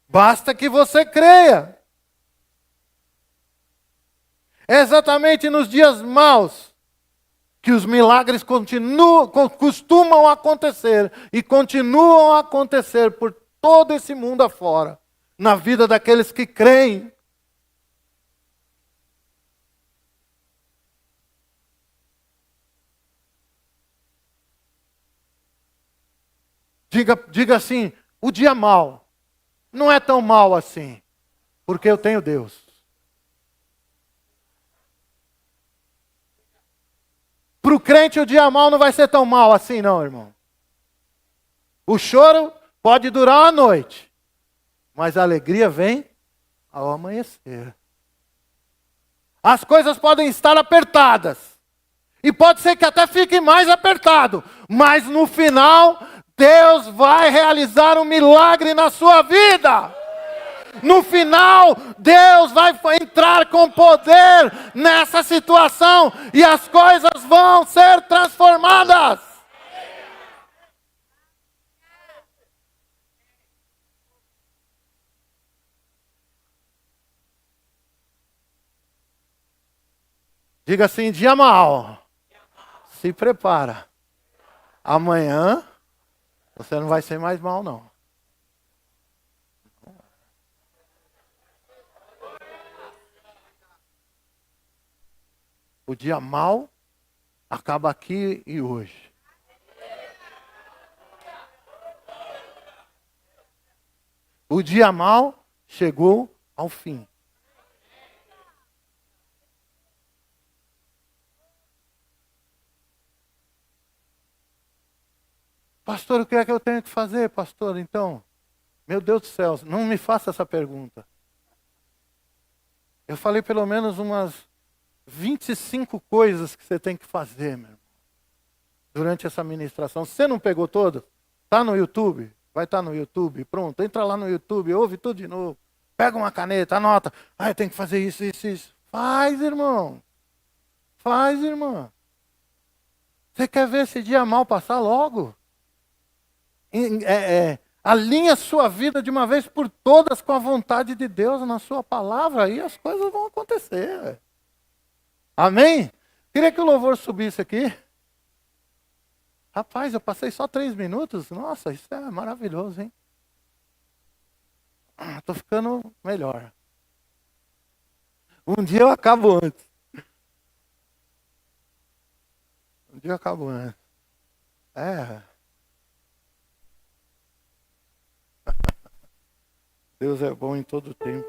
Basta que você creia. É exatamente nos dias maus que os milagres costumam acontecer e continuam a acontecer por todo esse mundo afora, na vida daqueles que creem. Diga assim, o dia mau não é tão mau assim, porque eu tenho Deus. Para o crente o dia mau não vai ser tão mau assim não, irmão. O choro pode durar uma noite, mas a alegria vem ao amanhecer. As coisas podem estar apertadas, e pode ser que até fique mais apertado, mas no final Deus vai realizar um milagre na sua vida. No final, Deus vai entrar com poder nessa situação e as coisas vão ser transformadas. Diga assim, dia mau. Se prepara. Amanhã você não vai ser mais mal, não. O dia mau acaba aqui e hoje. O dia mau chegou ao fim. Pastor, o que é que eu tenho que fazer, pastor? Então, meu Deus do céu, não me faça essa pergunta. Eu falei pelo menos umas 25 coisas que você tem que fazer, meu irmão, durante essa ministração. Se você não pegou todas, está no YouTube, vai estar no YouTube, pronto, entra lá no YouTube, ouve tudo de novo. Pega uma caneta, anota. Ah, eu tenho que fazer isso, isso, isso. Faz, irmão. Faz, irmã. Você quer ver esse dia mal passar logo? Alinha sua vida de uma vez por todas com a vontade de Deus na sua palavra, aí as coisas vão acontecer. Amém? Queria que o louvor subisse aqui. Rapaz, eu passei só 3 minutos. Nossa, isso é maravilhoso, hein? Estou ficando melhor. Um dia eu acabo antes. Um dia eu acabo antes. Deus é bom em todo o tempo.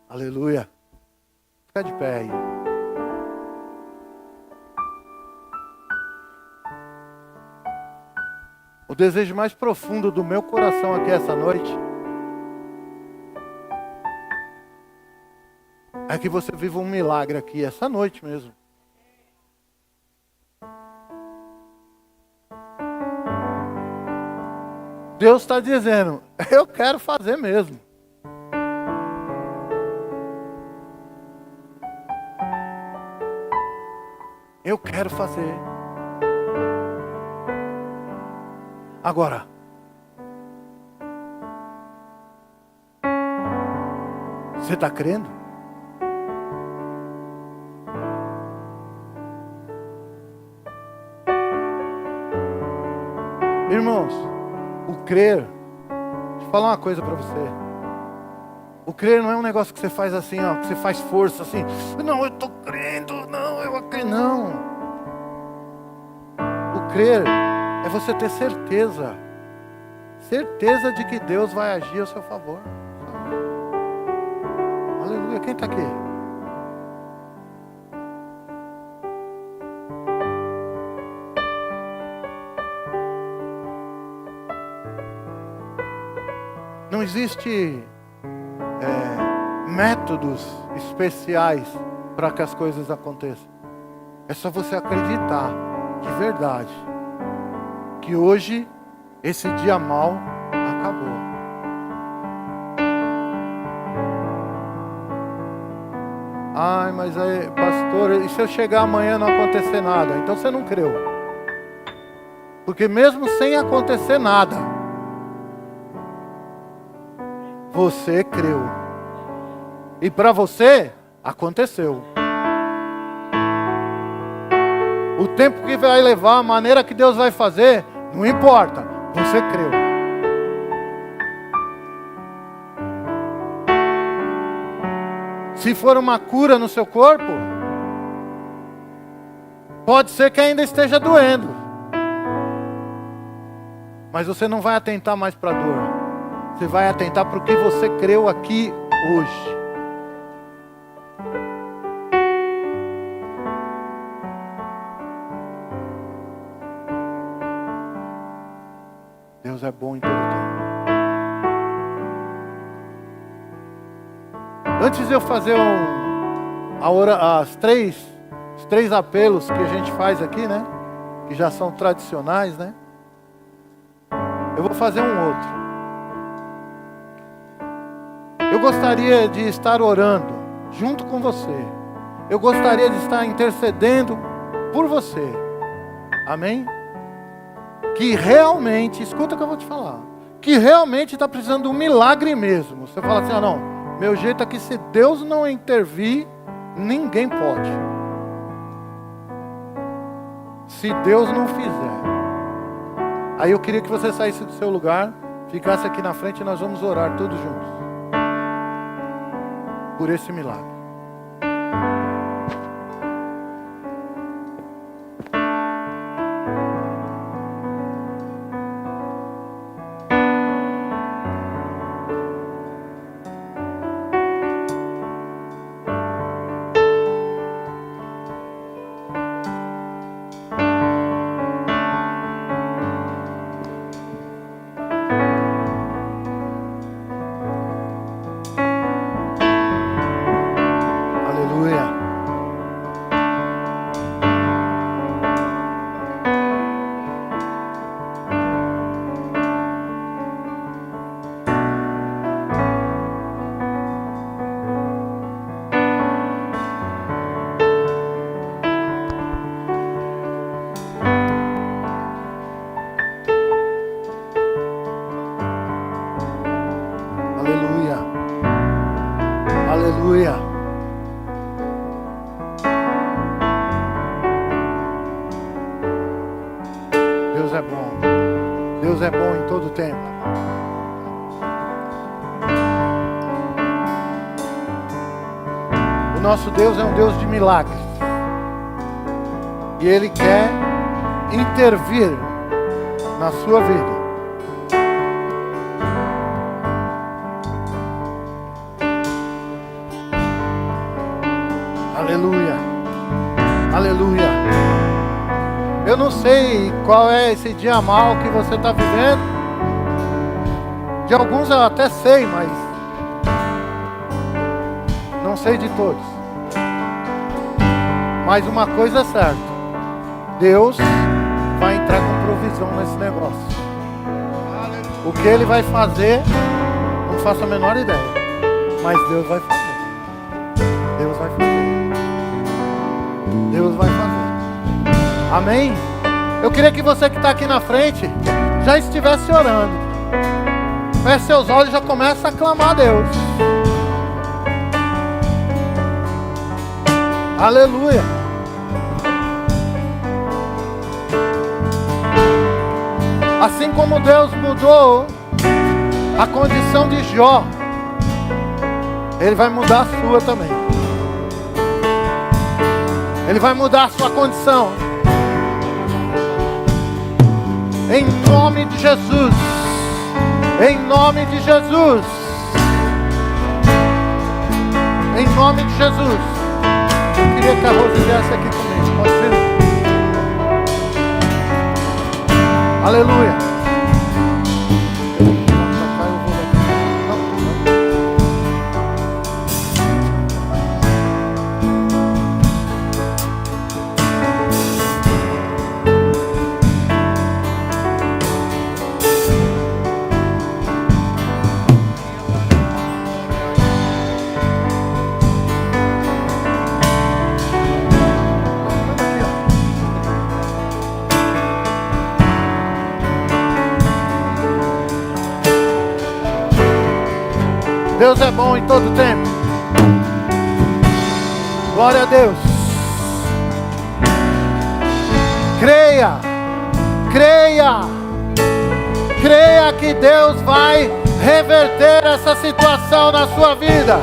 Aleluia. Fica de pé aí. O desejo mais profundo do meu coração aqui essa noite é que você viva um milagre aqui essa noite mesmo. Deus está dizendo, eu quero fazer mesmo. Eu quero fazer. Agora, você está crendo? Irmãos, o crer, deixa eu falar uma coisa para você. O crer não é um negócio que você faz assim, ó, que você faz força assim. Não, eu estou crendo, não, eu acredito. Não. O crer é você ter certeza. Certeza de que Deus vai agir ao seu favor. Aleluia, quem está aqui? Não existe métodos especiais para que as coisas aconteçam. É só você acreditar de verdade que hoje esse dia mau acabou. Ai, mas aí, pastor, e se eu chegar amanhã e não acontecer nada? Então você não creu. Porque mesmo sem acontecer nada, você creu. E para você, aconteceu. O tempo que vai levar, a maneira que Deus vai fazer, não importa. Você creu. Se for uma cura no seu corpo, pode ser que ainda esteja doendo. Mas você não vai atentar mais para a dor. Você vai atentar para o que você creu aqui hoje. Deus é bom em todo tempo. Antes de eu fazer os três apelos que a gente faz aqui, né? Que já são tradicionais, né? Eu vou fazer um outro. Eu gostaria de estar orando junto com você. Eu gostaria de estar intercedendo por você. Amém? Que realmente, escuta o que eu vou te falar. Que realmente está precisando de um milagre mesmo. Você fala assim, não, meu jeito aqui, se Deus não intervir, ninguém pode. Se Deus não fizer. Aí eu queria que você saísse do seu lugar, ficasse aqui na frente e nós vamos orar todos juntos. Por esse milagre. Aleluia. Deus é bom. Deus é bom em todo tempo. O nosso Deus é um Deus de milagres. E Ele quer intervir na sua vida. Aleluia, aleluia. Eu não sei qual é esse dia mal que você está vivendo. De alguns eu até sei, mas não sei de todos. Mas uma coisa é certa: Deus vai entrar com provisão nesse negócio. O que Ele vai fazer, não faço a menor ideia. Mas Deus vai fazer. Deus vai fazer. Deus vai fazer. Amém? Eu queria que você que está aqui na frente já estivesse orando. Feche seus olhos e já começa a clamar a Deus. Aleluia. Assim como Deus mudou a condição de Jó, Ele vai mudar a sua também. Ele vai mudar a sua condição. Em nome de Jesus. Em nome de Jesus. Em nome de Jesus. Eu queria que a Rose viesse aqui comigo. Pode vir? Aleluia. Deus é bom em todo tempo. Glória a Deus. Creia, creia, creia que Deus vai reverter essa situação na sua vida.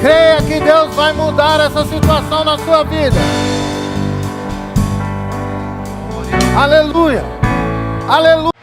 Creia que Deus vai mudar essa situação na sua vida. Aleluia, aleluia.